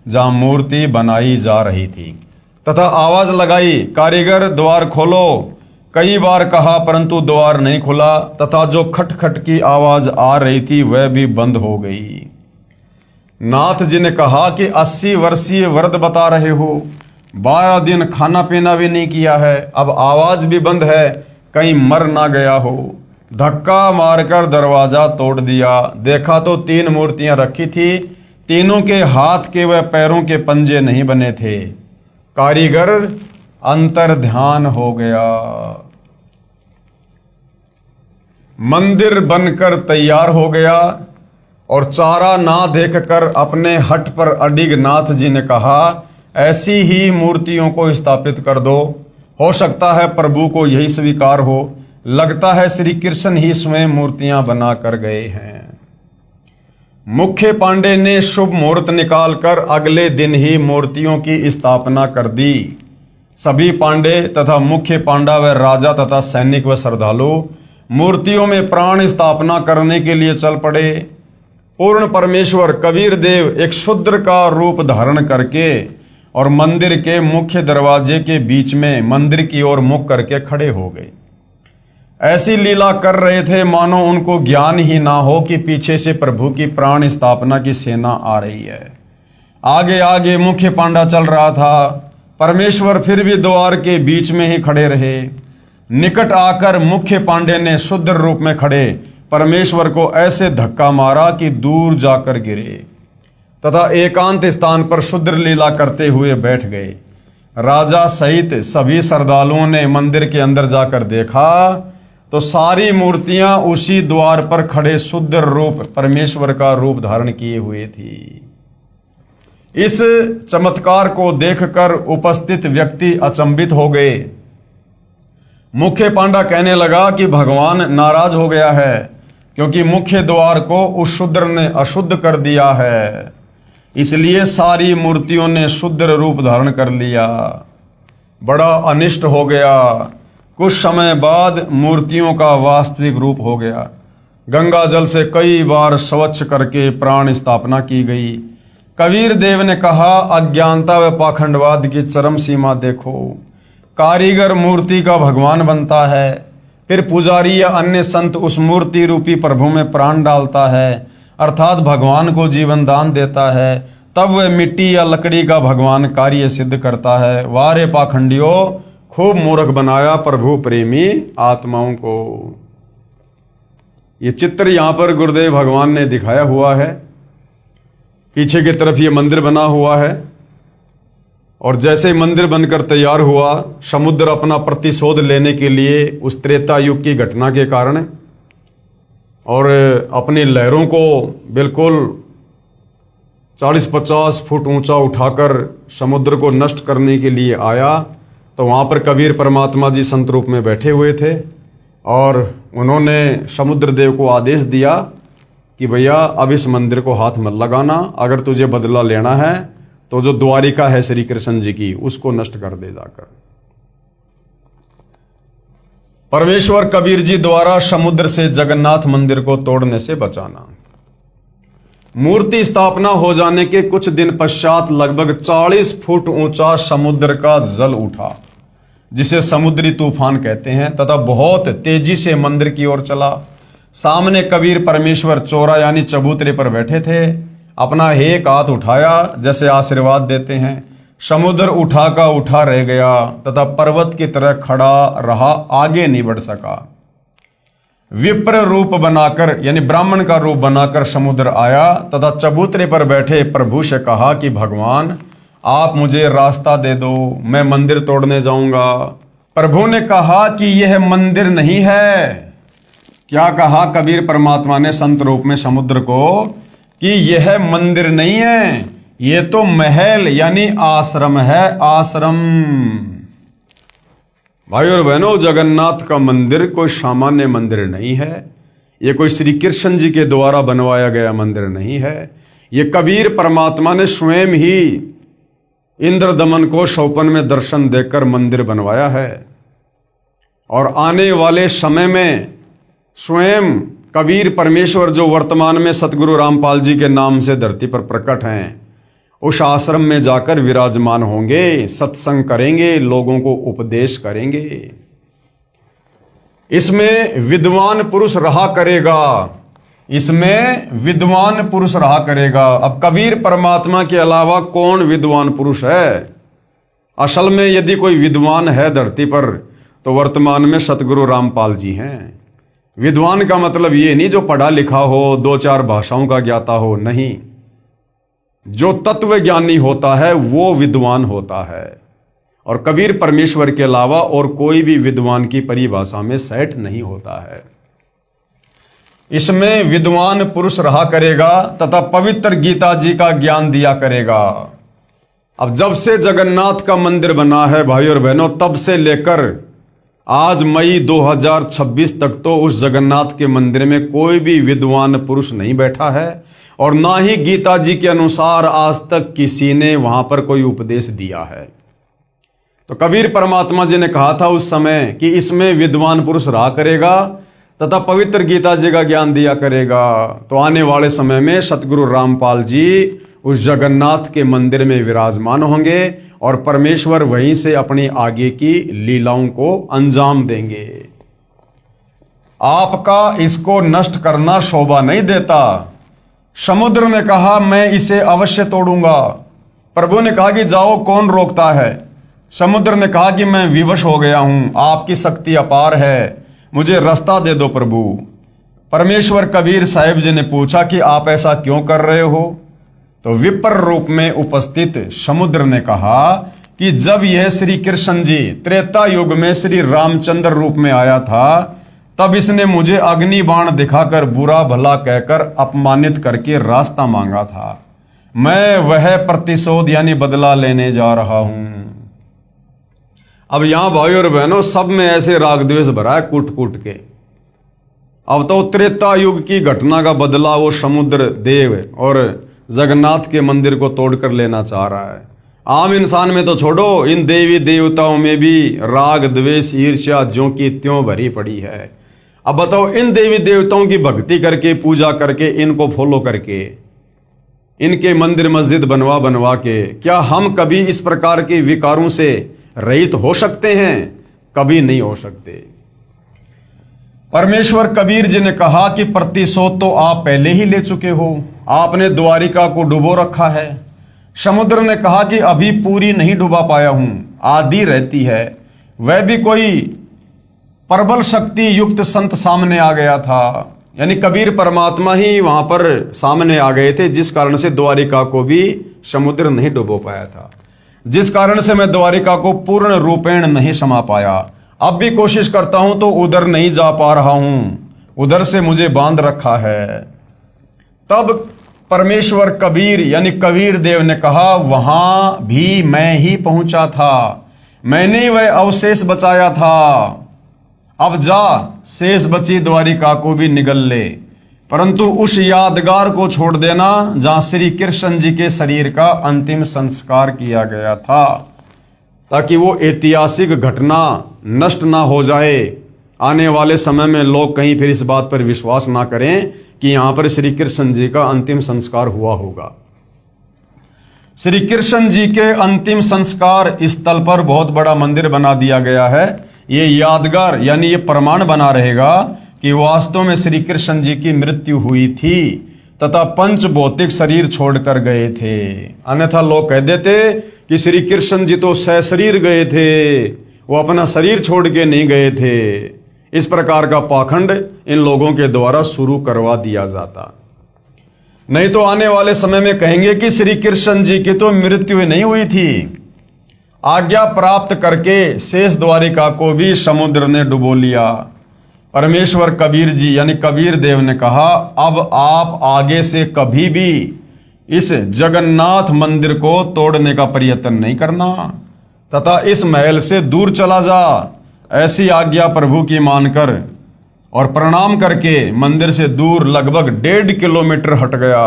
जहां मूर्ति बनाई जा रही थी तथा आवाज लगाई, कारीगर द्वार खोलो। कई बार कहा परंतु द्वार नहीं खुला तथा जो खटखट की आवाज आ रही थी वह भी बंद हो गई। नाथ जी ने कहा कि 80 वर्षीय वृद्ध बता रहे हो, 12 दिन खाना पीना भी नहीं किया है, अब आवाज भी बंद है, कहीं मर ना गया हो। धक्का मारकर दरवाजा तोड़ दिया। देखा तो 3 मूर्तियां रखी थी, तीनों के हाथ के व पैरों के पंजे नहीं बने थे। कारीगर अंतर ध्यान हो गया। मंदिर बनकर तैयार हो गया और चारा ना देखकर अपने हट पर अडिग नाथ जी ने कहा, ऐसी ही मूर्तियों को स्थापित कर दो। हो सकता है प्रभु को यही स्वीकार हो। लगता है श्री कृष्ण ही स्वयं मूर्तियां बना कर गए हैं। मुख्य पांडे ने शुभ मुहूर्त निकालकर अगले दिन ही मूर्तियों की स्थापना कर दी। सभी पांडे तथा मुख्य पांडा व राजा तथा सैनिक व श्रद्धालु मूर्तियों में प्राण स्थापना करने के लिए चल पड़े। पूर्ण परमेश्वर कबीर देव एक शूद्र का रूप धारण करके और मंदिर के मुख्य दरवाजे के बीच में मंदिर की ओर मुख करके खड़े हो गए। ऐसी लीला कर रहे थे मानो उनको ज्ञान ही ना हो कि पीछे से प्रभु की प्राण स्थापना की सेना आ रही है। आगे आगे मुख्य पांडा चल रहा था। परमेश्वर फिर भी द्वार के बीच में ही खड़े रहे। निकट आकर मुख्य पांडे ने शुद्ध रूप में खड़े परमेश्वर को ऐसे धक्का मारा कि दूर जाकर गिरे तथा एकांत स्थान पर शुद्र लीला करते हुए बैठ गए। राजा सहित सभी श्रद्धालुओं ने मंदिर के अंदर जाकर देखा तो सारी मूर्तियां उसी द्वार पर खड़े शुद्ध रूप परमेश्वर का रूप धारण किए हुए थी। इस चमत्कार को देखकर उपस्थित व्यक्ति अचंभित हो गए। मुख्य पांडा कहने लगा कि भगवान नाराज हो गया है, क्योंकि मुख्य द्वार को उस शूद्र ने अशुद्ध कर दिया है, इसलिए सारी मूर्तियों ने शुद्ध रूप धारण कर लिया। बड़ा अनिष्ट हो गया। कुछ समय बाद मूर्तियों का वास्तविक रूप हो गया। गंगा जल से कई बार स्वच्छ करके प्राण स्थापना की गई। कबीर देव ने कहा, अज्ञानता व पाखंडवाद की चरम सीमा देखो। कारीगर मूर्ति का भगवान बनता है, फिर पुजारी या अन्य संत उस मूर्ति रूपी प्रभु में प्राण डालता है, अर्थात भगवान को जीवन दान देता है, तब वह मिट्टी या लकड़ी का भगवान कार्य सिद्ध करता है। वारे पाखंडियों, खूब मूर्ख बनाया प्रभु प्रेमी आत्माओं को। ये चित्र यहां पर गुरुदेव भगवान ने दिखाया हुआ है। पीछे की तरफ ये मंदिर बना हुआ है, और जैसे ही मंदिर बनकर तैयार हुआ, समुद्र अपना प्रतिशोध लेने के लिए उस त्रेता युग की घटना के कारण और अपनी लहरों को बिल्कुल 40-50 फुट ऊंचा उठाकर समुद्र को नष्ट करने के लिए आया, तो वहाँ पर कबीर परमात्मा जी संत रूप में बैठे हुए थे, और उन्होंने समुद्र देव को आदेश दिया कि भैया अब इस मंदिर को हाथ मत लगाना, अगर तुझे बदला लेना है तो जो द्वारिका है श्री कृष्ण जी की, उसको नष्ट कर दे जाकर। परमेश्वर कबीर जी द्वारा समुद्र से जगन्नाथ मंदिर को तोड़ने से बचाना। मूर्ति स्थापना हो जाने के कुछ दिन पश्चात लगभग 40 फुट ऊंचा समुद्र का जल उठा, जिसे समुद्री तूफान कहते हैं, तथा बहुत तेजी से मंदिर की ओर चला। सामने कबीर परमेश्वर चौरा यानी चबूतरे पर बैठे थे। अपना एक हाथ उठाया जैसे आशीर्वाद देते हैं। समुद्र उठा का उठा रह गया तथा पर्वत की तरह खड़ा रहा, आगे नहीं बढ़ सका। विप्र रूप बनाकर यानी ब्राह्मण का रूप बनाकर समुद्र आया तथा चबूतरे पर बैठे प्रभु से कहा कि भगवान, आप मुझे रास्ता दे दो, मैं मंदिर तोड़ने जाऊंगा। प्रभु ने कहा कि यह मंदिर नहीं है। क्या कहा कबीर परमात्मा ने संत रूप में समुद्र को कि यह मंदिर नहीं है, यह तो महल यानी आश्रम है, आश्रम। भाई और बहनों, जगन्नाथ का मंदिर कोई सामान्य मंदिर नहीं है। यह कोई श्री कृष्ण जी के द्वारा बनवाया गया मंदिर नहीं है। यह कबीर परमात्मा ने स्वयं ही इंद्र दमन को स्वप्न में दर्शन देकर मंदिर बनवाया है, और आने वाले समय में स्वयं कबीर परमेश्वर जो वर्तमान में सतगुरु रामपाल जी के नाम से धरती पर प्रकट हैं, उस आश्रम में जाकर विराजमान होंगे, सत्संग करेंगे, लोगों को उपदेश करेंगे। इसमें विद्वान पुरुष रहा करेगा, इसमें विद्वान पुरुष रहा करेगा। अब कबीर परमात्मा के अलावा कौन विद्वान पुरुष है? असल में यदि कोई विद्वान है धरती पर तो वर्तमान में सतगुरु रामपाल जी हैं। विद्वान का मतलब ये नहीं जो पढ़ा लिखा हो, 2-4 भाषाओं का ज्ञाता हो, नहीं। जो तत्व ज्ञानी होता है वो विद्वान होता है, और कबीर परमेश्वर के अलावा और कोई भी विद्वान की परिभाषा में सेट नहीं होता है। इसमें विद्वान पुरुष रहा करेगा तथा पवित्र गीता जी का ज्ञान दिया करेगा। अब जब से जगन्नाथ का मंदिर बना है भाई और बहनों, तब से लेकर आज मई 2026 तक तो उस जगन्नाथ के मंदिर में कोई भी विद्वान पुरुष नहीं बैठा है, और ना ही गीता जी के अनुसार आज तक किसी ने वहां पर कोई उपदेश दिया है। तो कबीर परमात्मा जी ने कहा था उस समय कि इसमें विद्वान पुरुष रहा करेगा तथा पवित्र गीता जी का ज्ञान दिया करेगा। तो आने वाले समय में सतगुरु रामपाल जी उस जगन्नाथ के मंदिर में विराजमान होंगे, और परमेश्वर वहीं से अपनी आगे की लीलाओं को अंजाम देंगे। आपका इसको नष्ट करना शोभा नहीं देता। समुद्र ने कहा मैं इसे अवश्य तोड़ूंगा। प्रभु ने कहा कि जाओ, कौन रोकता है? समुद्र ने कहा कि मैं विवश हो गया हूं, आपकी शक्ति अपार है, मुझे रास्ता दे दो प्रभु। परमेश्वर कबीर साहिब जी ने पूछा कि आप ऐसा क्यों कर रहे हो? तो विप्र रूप में उपस्थित समुद्र ने कहा कि जब यह श्री कृष्ण जी त्रेता युग में श्री रामचंद्र रूप में आया था, तब इसने मुझे अग्नि बाण दिखाकर बुरा भला कहकर अपमानित करके रास्ता मांगा था। मैं वह प्रतिशोध यानी बदला लेने जा रहा हूं। अब यहां भाई और बहनों सब में ऐसे राग द्वेष भरा है कूट कूट के। अब तो त्रेता युग की घटना का बदला वो समुद्र देव और जगन्नाथ के मंदिर को तोड़कर लेना चाह रहा है। आम इंसान में तो छोड़ो, इन देवी देवताओं में भी राग द्वेष ईर्ष्या ज्यों की त्यों भरी पड़ी है। अब बताओ, इन देवी देवताओं की भक्ति करके पूजा करके इनको फॉलो करके इनके मंदिर मस्जिद बनवा बनवा के क्या हम कभी इस प्रकार के विकारों से रहित हो सकते हैं? कभी नहीं हो सकते। परमेश्वर कबीर जी ने कहा कि प्रतिशोध तो आप पहले ही ले चुके हो, आपने द्वारिका को डुबो रखा है। समुद्र ने कहा कि अभी पूरी नहीं डुबा पाया हूं, आधी रहती है। वह भी कोई प्रबल शक्ति युक्त संत सामने आ गया था, यानी कबीर परमात्मा ही वहां पर सामने आ गए थे, जिस कारण से द्वारिका को भी समुद्र नहीं डुबो पाया था, जिस कारण से मैं द्वारिका को पूर्ण रूपेण नहीं समा पाया। अब भी कोशिश करता हूं तो उधर नहीं जा पा रहा हूं, उधर से मुझे बांध रखा है। तब परमेश्वर कबीर यानी कबीर देव ने कहा, वहां भी मैं ही पहुंचा था, मैंने वह अवशेष बचाया था। अब जा, शेष बची द्वारिका को भी निगल ले, परंतु उस यादगार को छोड़ देना जहां श्री कृष्ण जी के शरीर का अंतिम संस्कार किया गया था, ताकि वो ऐतिहासिक घटना नष्ट ना हो जाए। आने वाले समय में लोग कहीं फिर इस बात पर विश्वास ना करें कि यहां पर श्री कृष्ण जी का अंतिम संस्कार हुआ होगा। श्री कृष्ण जी के अंतिम संस्कार स्थल पर बहुत बड़ा मंदिर बना दिया गया है। ये यादगार यानी ये प्रमाण बना रहेगा कि वास्तव में श्री कृष्ण जी की मृत्यु हुई थी तथा पंच भौतिक शरीर छोड़कर गए थे। अन्यथा लोग कह देते कि श्री कृष्ण जी तो सशरीर गए थे, वो अपना शरीर छोड़ के नहीं गए थे। इस प्रकार का पाखंड इन लोगों के द्वारा शुरू करवा दिया जाता। नहीं तो आने वाले समय में कहेंगे कि श्री कृष्ण जी की तो मृत्यु नहीं हुई थी, आज्ञा प्राप्त करके शेष द्वारिका को भी समुद्र ने डुबो लिया। परमेश्वर कबीर जी यानी कबीर देव ने कहा, अब आप आगे से कभी भी इस जगन्नाथ मंदिर को तोड़ने का प्रयत्न नहीं करना तथा इस महल से दूर चला जा। ऐसी आज्ञा प्रभु की मानकर और प्रणाम करके मंदिर से दूर लगभग 1.5 किलोमीटर हट गया।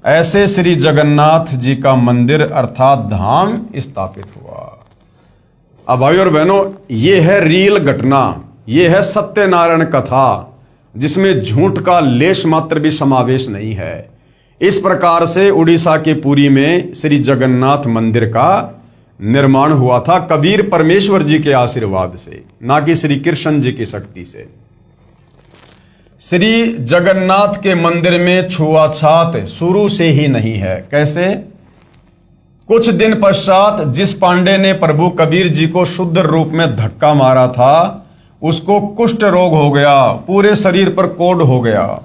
ऐसे श्री जगन्नाथ जी का मंदिर अर्थात धाम स्थापित हुआ। अब भाई और बहनों, ये है रियल घटना, ये है सत्यनारायण कथा, जिसमें झूठ का लेश मात्र भी समावेश नहीं है। इस प्रकार से उड़ीसा के पुरी में श्री जगन्नाथ मंदिर का निर्माण हुआ था कबीर परमेश्वर जी के आशीर्वाद से, ना कि श्री कृष्ण जी की शक्ति से। श्री जगन्नाथ के मंदिर में छुआछात शुरू से ही नहीं है। कैसे? कुछ दिन पश्चात जिस पांडे ने प्रभु कबीर जी को शुद्ध रूप में धक्का मारा था, उसको कुष्ठ रोग हो गया, पूरे शरीर पर कोढ़ हो गया।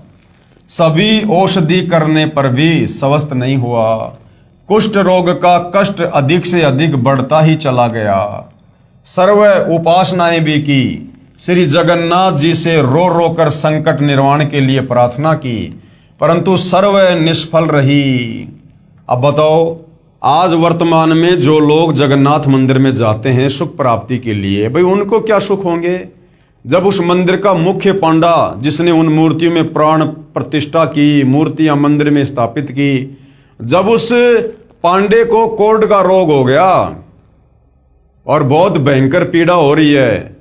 सभी औषधि करने पर भी स्वस्थ नहीं हुआ। कुष्ठ रोग का कष्ट अधिक से अधिक बढ़ता ही चला गया। सर्व उपासनाएं भी की, श्री जगन्नाथ जी से रो रो कर संकट निर्वाण के लिए प्रार्थना की, परंतु सर्व निष्फल रही। अब बताओ, आज वर्तमान में जो लोग जगन्नाथ मंदिर में जाते हैं सुख प्राप्ति के लिए, भाई उनको क्या सुख होंगे जब उस मंदिर का मुख्य पांडा, जिसने उन मूर्तियों में प्राण प्रतिष्ठा की, मूर्तियां मंदिर में स्थापित की, जब उस पांडे को कोढ़ का रोग हो गया और बहुत भयंकर पीड़ा हो रही है,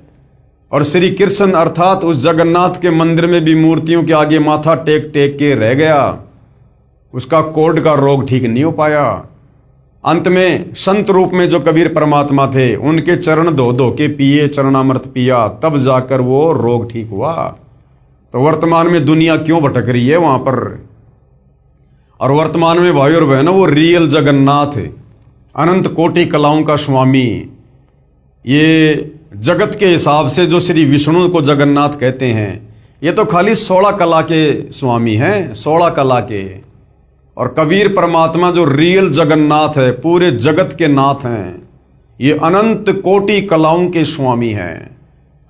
और श्री कृष्ण अर्थात उस जगन्नाथ के मंदिर में भी मूर्तियों के आगे माथा टेक टेक के रह गया, उसका कोढ़ का रोग ठीक नहीं हो पाया। अंत में संत रूप में जो कबीर परमात्मा थे, उनके चरण धो धो के पिए, चरणामृत पिया, तब जाकर वो रोग ठीक हुआ। तो वर्तमान में दुनिया क्यों भटक रही है वहां पर? और वर्तमान में भाई और बहनों, वो रियल जगन्नाथ, अनंत कोटि कलाओं का स्वामी, ये जगत के हिसाब से जो श्री विष्णु को जगन्नाथ कहते हैं, ये तो खाली 16 कला के स्वामी हैं, 16 कला के। और कबीर परमात्मा जो रियल जगन्नाथ है, पूरे जगत के नाथ हैं, ये अनंत कोटि कलाओं के स्वामी हैं।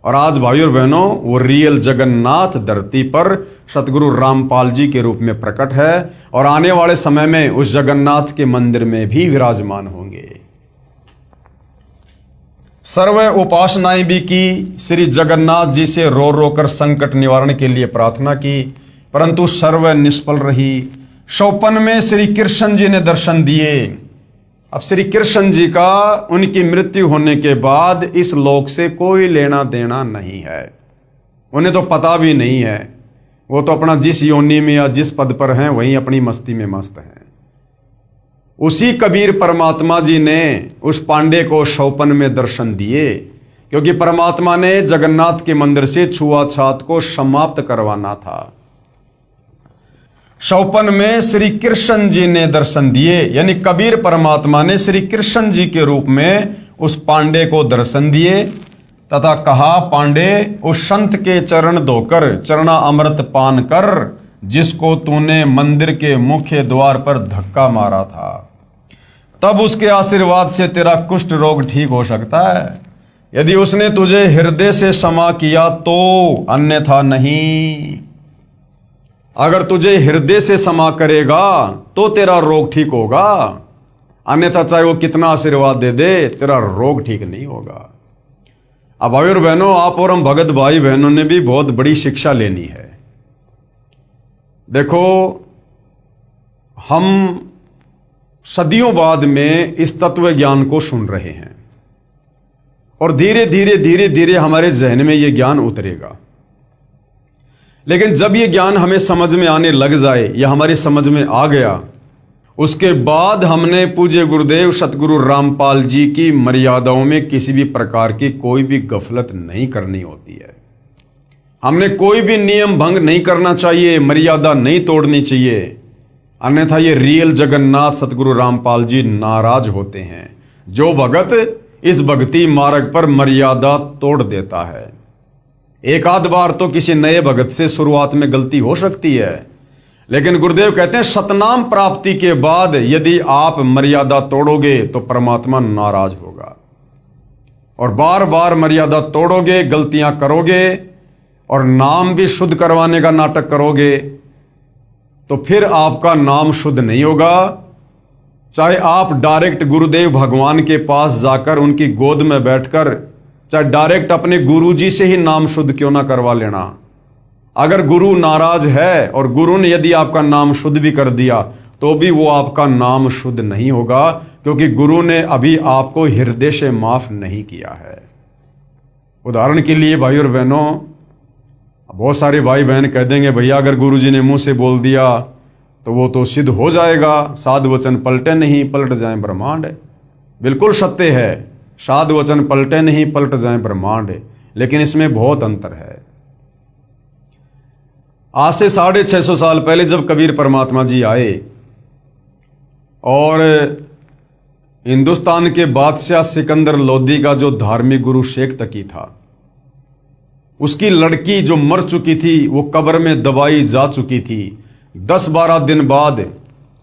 और आज भाई और बहनों वो रियल जगन्नाथ धरती पर सतगुरु रामपाल जी के रूप में प्रकट है और आने वाले समय में उस जगन्नाथ के मंदिर में भी विराजमान होंगे। सर्व उपासनाएं भी की, श्री जगन्नाथ जी से रो रो कर संकट निवारण के लिए प्रार्थना की, परंतु सर्व निष्फल रही। 54 में श्री कृष्ण जी ने दर्शन दिए। अब श्री कृष्ण जी का उनकी मृत्यु होने के बाद इस लोक से कोई लेना देना नहीं है, उन्हें तो पता भी नहीं है। वो तो अपना जिस योनि में या जिस पद पर हैं वहीं अपनी मस्ती में मस्त हैं। उसी कबीर परमात्मा जी ने उस पांडे को 56 में दर्शन दिए, क्योंकि परमात्मा ने जगन्नाथ के मंदिर से छुआछात को समाप्त करवाना था। 56 में श्री कृष्ण जी ने दर्शन दिए, यानी कबीर परमात्मा ने श्री कृष्ण जी के रूप में उस पांडे को दर्शन दिए तथा कहा, पांडे उस संत के चरण धोकर चरणा अमृत पान कर जिसको तूने मंदिर के मुख्य द्वार पर धक्का मारा था, तब उसके आशीर्वाद से तेरा कुष्ठ रोग ठीक हो सकता है। यदि उसने तुझे हृदय से क्षमा किया तो, अन्यथा नहीं। अगर तुझे हृदय से क्षमा करेगा तो तेरा रोग ठीक होगा, अन्यथा चाहे वो कितना आशीर्वाद दे दे तेरा रोग ठीक नहीं होगा। अब भाई और बहनों, आप और हम भगत भाई बहनों ने भी बहुत बड़ी शिक्षा लेनी है। देखो, हम सदियों बाद में इस तत्व ज्ञान को सुन रहे हैं और धीरे धीरे हमारे जहन में यह ज्ञान उतरेगा। लेकिन जब यह ज्ञान हमें समझ में आने लग जाए या हमारी समझ में आ गया, उसके बाद हमने पूज्य गुरुदेव सतगुरु रामपाल जी की मर्यादाओं में किसी भी प्रकार की कोई भी गफलत नहीं करनी होती है। हमने कोई भी नियम भंग नहीं करना चाहिए, मर्यादा नहीं तोड़नी चाहिए, अन्यथा ये रियल जगन्नाथ सतगुरु रामपाल जी नाराज होते हैं। जो भगत इस भक्ति मार्ग पर मर्यादा तोड़ देता है। एक आध बार तो किसी नए भगत से शुरुआत में गलती हो सकती है, लेकिन गुरुदेव कहते हैं सतनाम प्राप्ति के बाद यदि आप मर्यादा तोड़ोगे तो परमात्मा नाराज होगा और बार बार मर्यादा तोड़ोगे, गलतियां करोगे और नाम भी शुद्ध करवाने का नाटक करोगे तो फिर आपका नाम शुद्ध नहीं होगा। चाहे आप डायरेक्ट गुरुदेव भगवान के पास जाकर उनकी गोद में बैठकर, चाहे डायरेक्ट अपने गुरुजी से ही नाम शुद्ध क्यों ना करवा लेना, अगर गुरु नाराज है और गुरु ने यदि आपका नाम शुद्ध भी कर दिया तो भी वो आपका नाम शुद्ध नहीं होगा, क्योंकि गुरु ने अभी आपको हृदय से माफ नहीं किया है। उदाहरण के लिए भाई और बहनों, बहुत सारे भाई बहन कह देंगे भैया अगर गुरुजी ने मुंह से बोल दिया तो वो तो सिद्ध हो जाएगा, साध वचन पलटे नहीं पलट जाए ब्रह्मांड। बिल्कुल सत्य है, साध वचन पलटे नहीं पलट जाए ब्रह्मांड, लेकिन इसमें बहुत अंतर है। आज से 650 साल पहले जब कबीर परमात्मा जी आए और हिंदुस्तान के बादशाह सिकंदर लोदी का जो धार्मिक गुरु शेख तकी था, उसकी लड़की जो मर चुकी थी वो कब्र में दबाई जा चुकी थी। 10-12 दिन बाद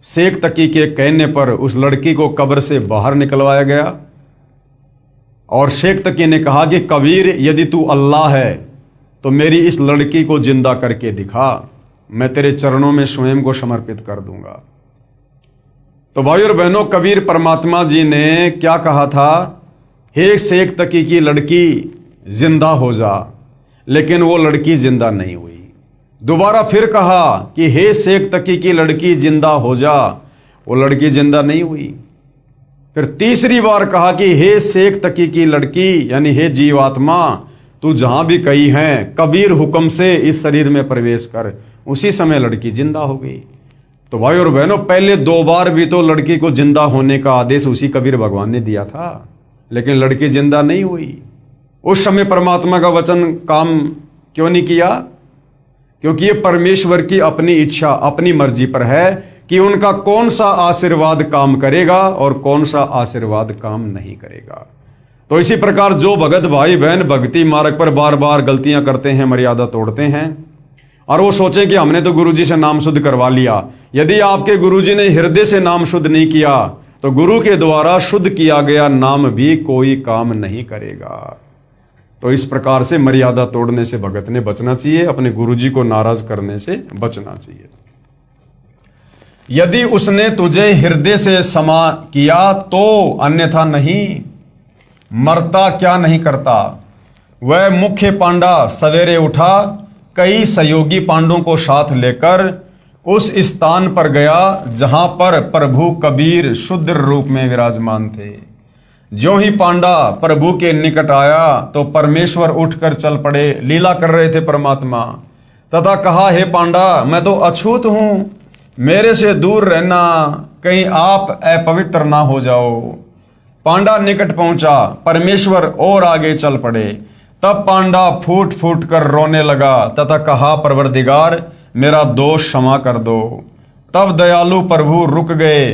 शेख तकी के कहने पर उस लड़की को कब्र से बाहर निकलवाया गया और शेख तकी ने कहा कि कबीर यदि तू अल्लाह है तो मेरी इस लड़की को जिंदा करके दिखा, मैं तेरे चरणों में स्वयं को समर्पित कर दूंगा। तो भाई और बहनों, कबीर परमात्मा जी ने क्या कहा था, हे शेख तकी की लड़की जिंदा हो जा, लेकिन वो लड़की जिंदा नहीं हुई। दोबारा फिर कहा कि हे शेख तकी की लड़की जिंदा हो जा, वो लड़की जिंदा नहीं हुई। फिर तीसरी बार कहा कि हे शेख तकी की लड़की, यानी हे जीवात्मा, तू जहां भी कहीं है कबीर हुक्म से इस शरीर में प्रवेश कर। उसी समय लड़की जिंदा हो गई। तो भाई और बहनों, पहले 2 बार भी तो लड़की को जिंदा होने का आदेश उसी कबीर भगवान ने दिया था, लेकिन लड़की जिंदा नहीं हुई। उस समय परमात्मा का वचन काम क्यों नहीं किया? क्योंकि ये परमेश्वर की अपनी इच्छा, अपनी मर्जी पर है कि उनका कौन सा आशीर्वाद काम करेगा और कौन सा आशीर्वाद काम नहीं करेगा। तो इसी प्रकार जो भगत भाई बहन भक्ति मार्ग पर बार बार गलतियां करते हैं, मर्यादा तोड़ते हैं और वो सोचें कि हमने तो गुरुजी से नाम शुद्ध करवा लिया। यदि आपके गुरुजी ने हृदय से नाम शुद्ध नहीं किया तो गुरु के द्वारा शुद्ध किया गया नाम भी कोई काम नहीं करेगा। तो इस प्रकार से मर्यादा तोड़ने से भगत ने बचना चाहिए, अपने गुरुजी को नाराज करने से बचना चाहिए। यदि उसने तुझे हृदय से समा किया तो, अन्यथा नहीं। मरता क्या नहीं करता। वह मुख्य पांडा सवेरे उठा, कई सहयोगी पांडवों को साथ लेकर उस स्थान पर गया जहां पर प्रभु कबीर शुद्ध रूप में विराजमान थे। ज्यों ही पांडा प्रभु के निकट आया तो परमेश्वर उठकर चल पड़े। लीला कर रहे थे परमात्मा, तथा कहा, हे पांडा, मैं तो अछूत हूं, मेरे से दूर रहना, कहीं आप अपवित्र ना हो जाओ। पांडा निकट पहुंचा, परमेश्वर और आगे चल पड़े। तब पांडा फूट फूट कर रोने लगा तथा कहा, परवरदिगार, मेरा दोष क्षमा कर दो। तब दयालु प्रभु रुक गए।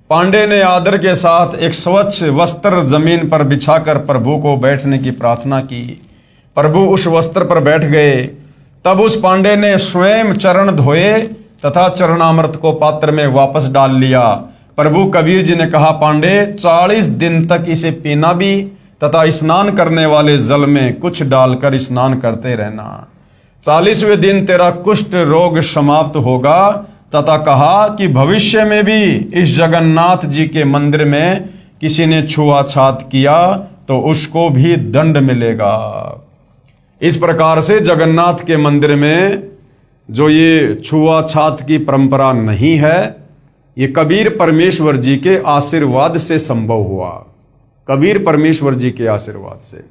पांडे ने आदर के साथ एक स्वच्छ वस्त्र जमीन पर बिछाकर प्रभु को बैठने की प्रार्थना की। प्रभु उस वस्त्र पर बैठ गए। तब उस पांडे ने स्वयं चरण धोए तथा चरणामृत को पात्र में वापस डाल लिया। प्रभु कबीर जी ने कहा, पांडे, 40 दिन तक इसे पीना भी तथा स्नान करने वाले जल में कुछ डालकर स्नान करते रहना। 40वें दिन तेरा कुष्ठ रोग समाप्त होगा। तथा कहा कि भविष्य में भी इस जगन्नाथ जी के मंदिर में किसी ने छुआछात किया तो उसको भी दंड मिलेगा। इस प्रकार से जगन्नाथ के मंदिर में जो ये छुआछात की परंपरा नहीं है, ये कबीर परमेश्वर जी के आशीर्वाद से संभव हुआ। कबीर परमेश्वर जी के आशीर्वाद से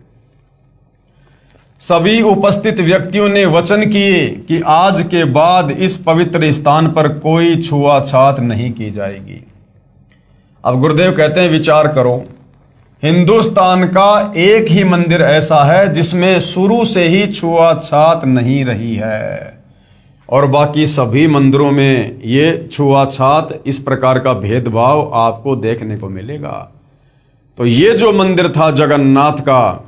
सभी उपस्थित व्यक्तियों ने वचन किए कि आज के बाद इस पवित्र स्थान पर कोई छुआछात नहीं की जाएगी। अब गुरुदेव कहते हैं, विचार करो, हिंदुस्तान का एक ही मंदिर ऐसा है जिसमें शुरू से ही छुआछात नहीं रही है, और बाकी सभी मंदिरों में ये छुआछात, इस प्रकार का भेदभाव आपको देखने को मिलेगा। तो ये जो मंदिर था जगन्नाथ का,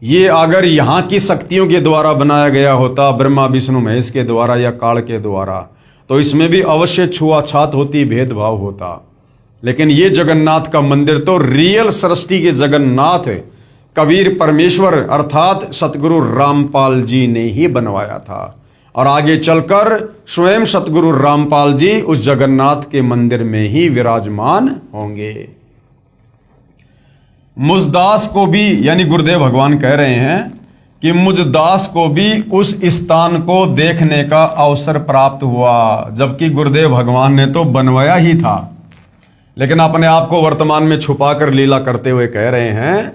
ये अगर यहाँ की शक्तियों के द्वारा बनाया गया होता, ब्रह्मा विष्णु महेश के द्वारा या काल के द्वारा, तो इसमें भी अवश्य छुआछात होती, भेदभाव होता। लेकिन ये जगन्नाथ का मंदिर तो रियल सृष्टि के जगन्नाथ कबीर परमेश्वर अर्थात सतगुरु रामपाल जी ने ही बनवाया था, और आगे चलकर स्वयं सतगुरु रामपाल जी उस जगन्नाथ के मंदिर में ही विराजमान होंगे। मुझदास को भी, यानी गुरुदेव भगवान कह रहे हैं कि मुझदास को भी उस स्थान को देखने का अवसर प्राप्त हुआ, जबकि गुरुदेव भगवान ने तो बनवाया ही था, लेकिन अपने आप को वर्तमान में छुपाकर लीला करते हुए कह रहे हैं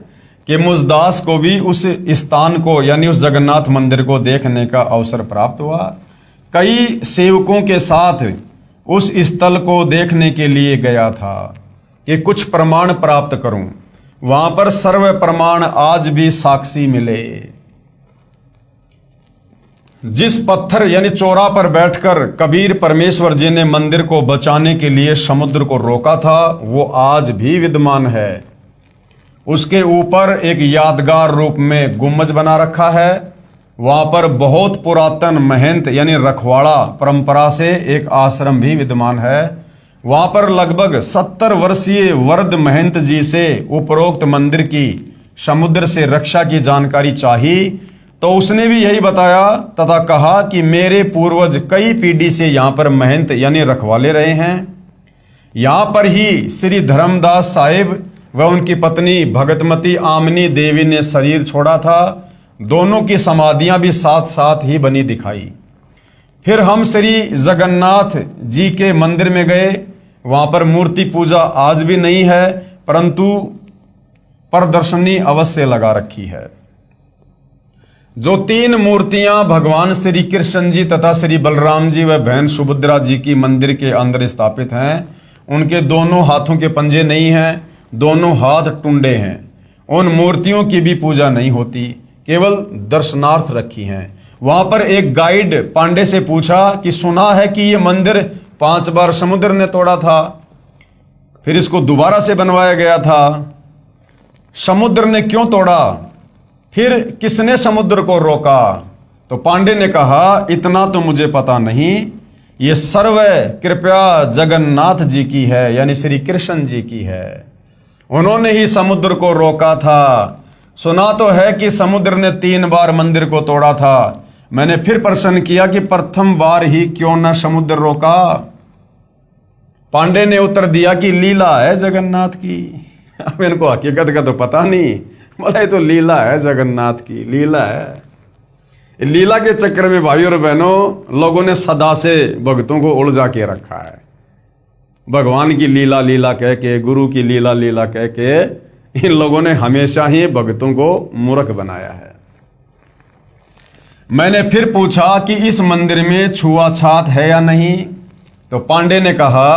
कि मुझदास को भी उस स्थान को, यानी उस जगन्नाथ मंदिर को देखने का अवसर प्राप्त हुआ। कई सेवकों के साथ उस स्थल को देखने के लिए गया था कि कुछ प्रमाण प्राप्त करूं। वहां पर सर्व प्रमाण आज भी साक्षी मिले। जिस पत्थर यानी चौरा पर बैठकर कबीर परमेश्वर जी ने मंदिर को बचाने के लिए समुद्र को रोका था, वो आज भी विद्यमान है। उसके ऊपर एक यादगार रूप में गुम्बज बना रखा है। वहां पर बहुत पुरातन महंत यानी रखवाड़ा परंपरा से एक आश्रम भी विद्यमान है। वहां पर लगभग 70 वर्षीय वरद महंत जी से उपरोक्त मंदिर की समुद्र से रक्षा की जानकारी चाहिए, तो उसने भी यही बताया तथा कहा कि मेरे पूर्वज कई पीढ़ी से यहाँ पर महंत यानी रखवाले रहे हैं। यहाँ पर ही श्री धर्मदास साहिब व उनकी पत्नी भगतमती आमनी देवी ने शरीर छोड़ा था। दोनों की समाधियां भी साथ साथ ही बनी दिखाई। फिर हम श्री जगन्नाथ जी के मंदिर में गए। वहां पर मूर्ति पूजा आज भी नहीं है, परंतु प्रदर्शनी अवश्य लगा रखी है। जो 3 मूर्तियां भगवान श्री कृष्ण जी तथा श्री बलराम जी व बहन सुभद्रा जी की मंदिर के अंदर स्थापित हैं, उनके दोनों हाथों के पंजे नहीं हैं, दोनों हाथ टुंडे हैं। उन मूर्तियों की भी पूजा नहीं होती, केवल दर्शनार्थ रखी हैं। वहां पर एक गाइड पांडे से पूछा कि सुना है कि यह मंदिर 5 बार समुद्र ने तोड़ा था, फिर इसको दोबारा से बनवाया गया था। समुद्र ने क्यों तोड़ा, फिर किसने समुद्र को रोका? तो पांडे ने कहा, इतना तो मुझे पता नहीं, ये सर्व कृपया जगन्नाथ जी की है, यानी श्री कृष्ण जी की है। उन्होंने ही समुद्र को रोका था। सुना तो है कि समुद्र ने 3 बार मंदिर को तोड़ा था। मैंने फिर प्रश्न किया कि प्रथम बार ही क्यों न समुद्र रोका। पांडे ने उत्तर दिया कि लीला है जगन्नाथ की। अब इनको हकीकत का तो पता नहीं, बोला ये तो लीला है जगन्नाथ की, लीला है। लीला के चक्कर में भाई और बहनों लोगों ने सदा से भक्तों को उलझा के रखा है। भगवान की लीला लीला कह के, गुरु की लीला लीला कह के इन लोगों ने हमेशा ही भक्तों को मूर्ख बनाया है। मैंने फिर पूछा कि इस मंदिर में छुआछात है या नहीं, तो पांडे ने कहा,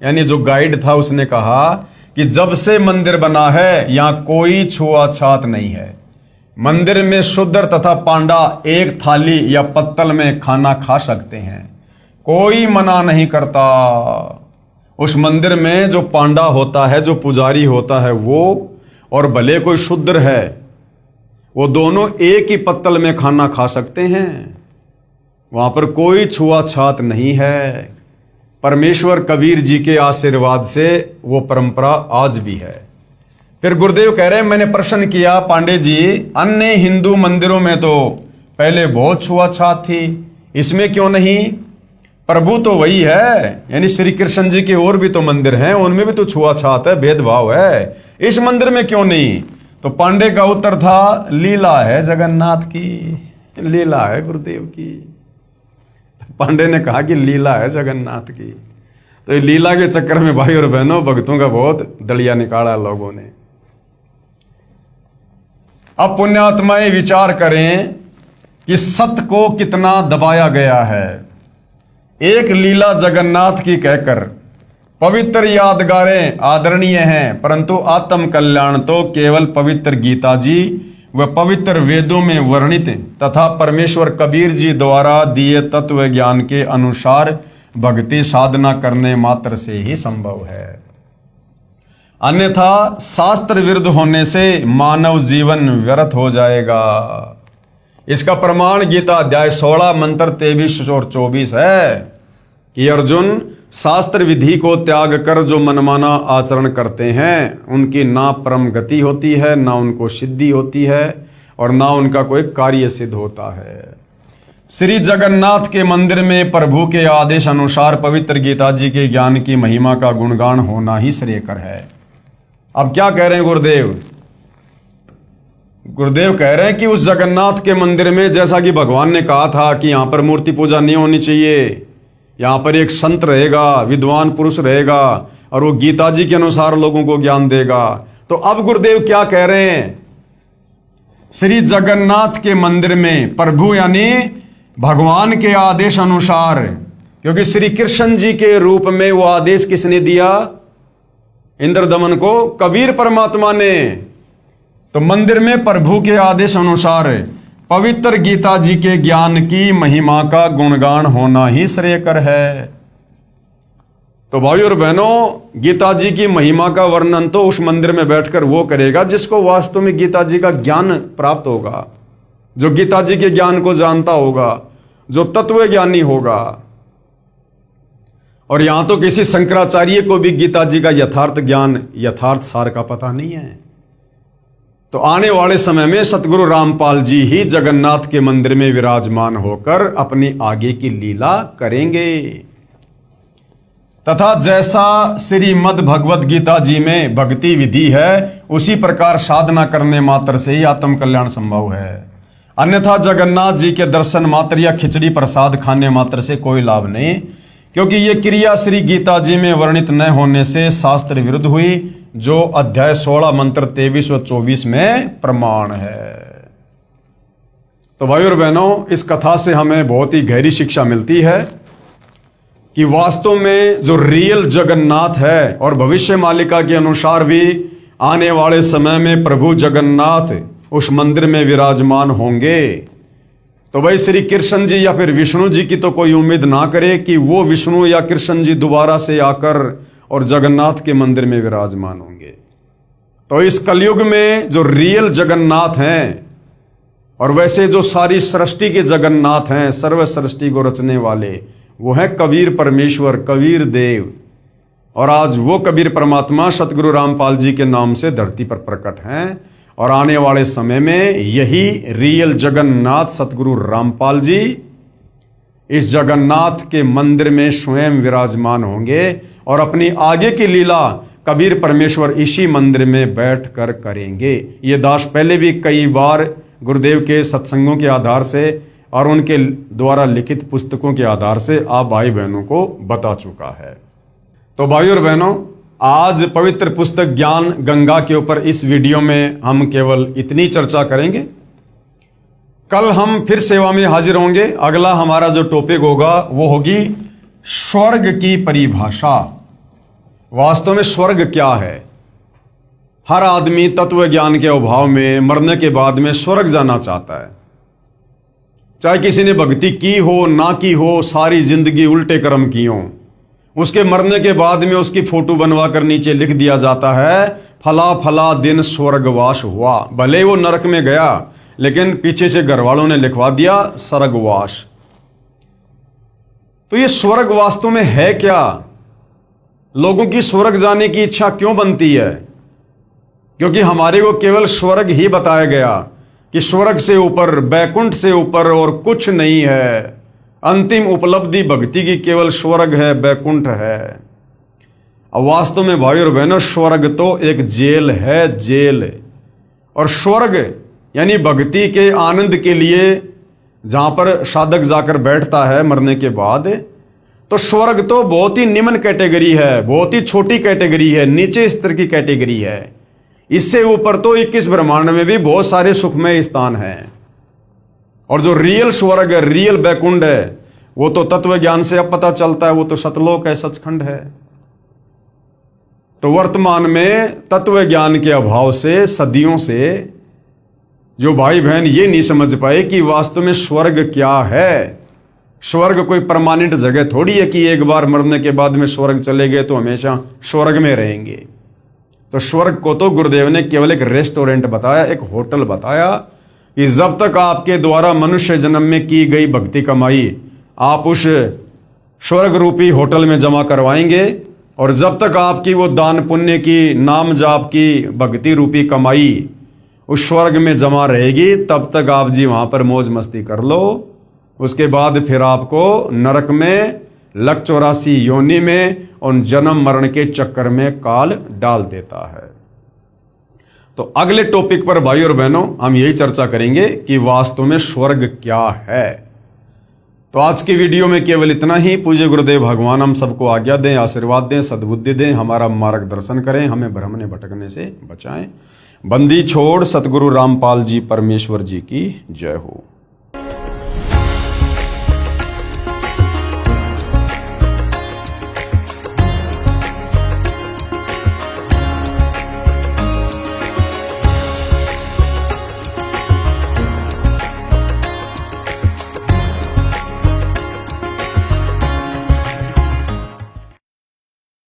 यानी जो गाइड था उसने कहा कि जब से मंदिर बना है यहां कोई छुआछात नहीं है। मंदिर में शूद्र तथा पांडा एक थाली या पत्तल में खाना खा सकते हैं, कोई मना नहीं करता। उस मंदिर में जो पांडा होता है, जो पुजारी होता है वो, और भले कोई शूद्र है, वो दोनों एक ही पत्तल में खाना खा सकते हैं। वहां पर कोई छुआछात नहीं है। परमेश्वर कबीर जी के आशीर्वाद से वो परंपरा आज भी है। फिर गुरुदेव कह रहे हैं, मैंने प्रश्न किया पांडे जी, अन्य हिंदू मंदिरों में तो पहले बहुत छुआछात थी, इसमें क्यों नहीं? प्रभु तो वही है, यानी श्री कृष्ण जी के और भी तो मंदिर हैं, उनमें भी तो छुआछात है, भेदभाव है, इस मंदिर में क्यों नहीं? तो पांडे का उत्तर था, लीला है जगन्नाथ की, लीला है गुरुदेव की। तो पांडे ने कहा कि लीला है जगन्नाथ की। तो ये लीला के चक्कर में भाई और बहनों भक्तों का बहुत दलिया निकाला लोगों ने। अब पुण्यात्माएं विचार करें कि सत्य को कितना दबाया गया है। एक लीला जगन्नाथ की कहकर पवित्र यादगारें आदरणीय हैं, परंतु आत्म कल्याण तो केवल पवित्र गीता जी व पवित्र वेदों में वर्णित तथा परमेश्वर कबीर जी द्वारा दिए तत्व ज्ञान के अनुसार भक्ति साधना करने मात्र से ही संभव है। अन्यथा शास्त्र विरुद्ध होने से मानव जीवन व्यर्थ हो जाएगा। इसका प्रमाण गीता अध्याय 16 मंत्र 23 और 24 है कि अर्जुन, शास्त्र विधि को त्याग कर जो मनमाना आचरण करते हैं उनकी ना परम गति होती है, ना उनको सिद्धि होती है और ना उनका कोई कार्य सिद्ध होता है। श्री जगन्नाथ के मंदिर में प्रभु के आदेश अनुसार पवित्र गीता जी के ज्ञान की महिमा का गुणगान होना ही श्रेयकर है। अब क्या कह रहे हैं गुरुदेव? गुरुदेव कह रहे हैं कि उस जगन्नाथ के मंदिर में, जैसा कि भगवान ने कहा था कि यहां पर मूर्ति पूजा नहीं होनी चाहिए, यहां पर एक संत रहेगा, विद्वान पुरुष रहेगा और वो गीता जी के अनुसार लोगों को ज्ञान देगा। तो अब गुरुदेव क्या कह रहे हैं? श्री जगन्नाथ के मंदिर में प्रभु यानी भगवान के आदेश अनुसार, क्योंकि श्री कृष्ण जी के रूप में वो आदेश किसने दिया? इंद्रदमन को कबीर परमात्मा ने। तो मंदिर में प्रभु के आदेश अनुसार पवित्र गीता जी के ज्ञान की महिमा का गुणगान होना ही श्रेयकर है। तो भाई और बहनों, गीता जी की महिमा का वर्णन तो उस मंदिर में बैठकर वो करेगा जिसको वास्तव में गीता जी का ज्ञान प्राप्त होगा, जो गीता जी के ज्ञान को जानता होगा, जो तत्व ज्ञानी होगा। और यहां तो किसी शंकराचार्य को भी गीता जी का यथार्थ ज्ञान, यथार्थ सार का पता नहीं है। तो आने वाले समय में सतगुरु रामपाल जी ही जगन्नाथ के मंदिर में विराजमान होकर अपनी आगे की लीला करेंगे। तथा जैसा श्रीमद् भगवत गीता जी में भक्ति विधि है, उसी प्रकार साधना करने मात्र से ही आत्म कल्याण संभव है। अन्यथा जगन्नाथ जी के दर्शन मात्र या खिचड़ी प्रसाद खाने मात्र से कोई लाभ नहीं, क्योंकि ये क्रिया श्री गीता जी में वर्णित न होने से शास्त्र विरुद्ध हुई, जो अध्याय 16 मंत्र 23 व 24 में प्रमाण है। तो भाई और बहनों, इस कथा से हमें बहुत ही गहरी शिक्षा मिलती है कि वास्तव में जो रियल जगन्नाथ है, और भविष्य मालिका के अनुसार भी आने वाले समय में प्रभु जगन्नाथ उस मंदिर में विराजमान होंगे। तो भाई श्री कृष्ण जी या फिर विष्णु जी की तो कोई उम्मीद ना करे कि वो विष्णु या कृष्ण जी दोबारा से आकर और जगन्नाथ के मंदिर में विराजमान होंगे। तो इस कलयुग में जो रियल जगन्नाथ हैं, और वैसे जो सारी सृष्टि के जगन्नाथ हैं, सर्व सृष्टि को रचने वाले, वो है कबीर परमेश्वर, कबीर देव। और आज वो कबीर परमात्मा सतगुरु रामपाल जी के नाम से धरती पर प्रकट हैं। और आने वाले समय में यही रियल जगन्नाथ सतगुरु रामपाल जी इस जगन्नाथ के मंदिर में स्वयं विराजमान होंगे और अपनी आगे की लीला कबीर परमेश्वर इसी मंदिर में बैठकर करेंगे। ये दास पहले भी कई बार गुरुदेव के सत्संगों के आधार से और उनके द्वारा लिखित पुस्तकों के आधार से आप भाई बहनों को बता चुका है। तो भाई और बहनों, आज पवित्र पुस्तक ज्ञान गंगा के ऊपर इस वीडियो में हम केवल इतनी चर्चा करेंगे। कल हम फिर सेवा में हाजिर होंगे। अगला हमारा जो टॉपिक होगा वो होगी स्वर्ग की परिभाषा। वास्तव में स्वर्ग क्या है? हर आदमी तत्व ज्ञान के अभाव में मरने के बाद में स्वर्ग जाना चाहता है। चाहे किसी ने भक्ति की हो ना की हो, सारी जिंदगी उल्टे कर्म की हो, उसके मरने के बाद में उसकी फोटो बनवा कर नीचे लिख दिया जाता है फला फला दिन स्वर्गवास हुआ। भले वो नरक में गया लेकिन पीछे से घर वालों ने लिखवा दिया स्वर्गवास। तो ये स्वर्ग वास्तव में है क्या? लोगों की स्वर्ग जाने की इच्छा क्यों बनती है? क्योंकि हमारे को केवल स्वर्ग ही बताया गया कि स्वर्ग से ऊपर, बैकुंठ से ऊपर और कुछ नहीं है। अंतिम उपलब्धि भक्ति की केवल स्वर्ग है, बैकुंठ है। अब वास्तव में भाई और बहनों, स्वर्ग तो एक जेल है, जेल। और स्वर्ग यानी भक्ति के आनंद के लिए जहां पर साधक जाकर बैठता है मरने के बाद, तो स्वर्ग तो बहुत ही निम्न कैटेगरी है, बहुत ही छोटी कैटेगरी है, नीचे स्तर की कैटेगरी है। इससे ऊपर तो 21 ब्रह्मांड में भी बहुत सारे सुखमय स्थान हैं। और जो रियल स्वर्ग है, रियल बैकुंठ है, वो तो तत्व ज्ञान से अब पता चलता है, वो तो सतलोक है, सचखंड है। तो वर्तमान में तत्व ज्ञान के अभाव से सदियों से जो भाई बहन ये नहीं समझ पाए कि वास्तव में स्वर्ग क्या है। स्वर्ग कोई परमानेंट जगह थोड़ी है कि एक बार मरने के बाद में स्वर्ग चले गए तो हमेशा स्वर्ग में रहेंगे। तो स्वर्ग को तो गुरुदेव ने केवल एक रेस्टोरेंट बताया, एक होटल बताया कि जब तक आपके द्वारा मनुष्य जन्म में की गई भक्ति कमाई आप उस स्वर्ग रूपी होटल में जमा करवाएंगे, और जब तक आपकी वो दान पुण्य की, नाम जाप की, भक्ति रूपी कमाई उस स्वर्ग में जमा रहेगी, तब तक आप जी वहां पर मौज मस्ती कर लो। उसके बाद फिर आपको नरक में, लक 84 योनि में और जन्म मरण के चक्कर में काल डाल देता है। तो अगले टॉपिक पर भाई और बहनों हम यही चर्चा करेंगे कि वास्तव में स्वर्ग क्या है। तो आज की वीडियो में केवल इतना ही। पूज्य गुरुदेव भगवान हम सबको आज्ञा दें, आशीर्वाद दें, सद्बुद्धि दें, हमारा मार्गदर्शन करें, हमें भ्रमने भटकने से बचाएं। बंदी छोड़ सतगुरु रामपाल जी परमेश्वर जी की जय हो।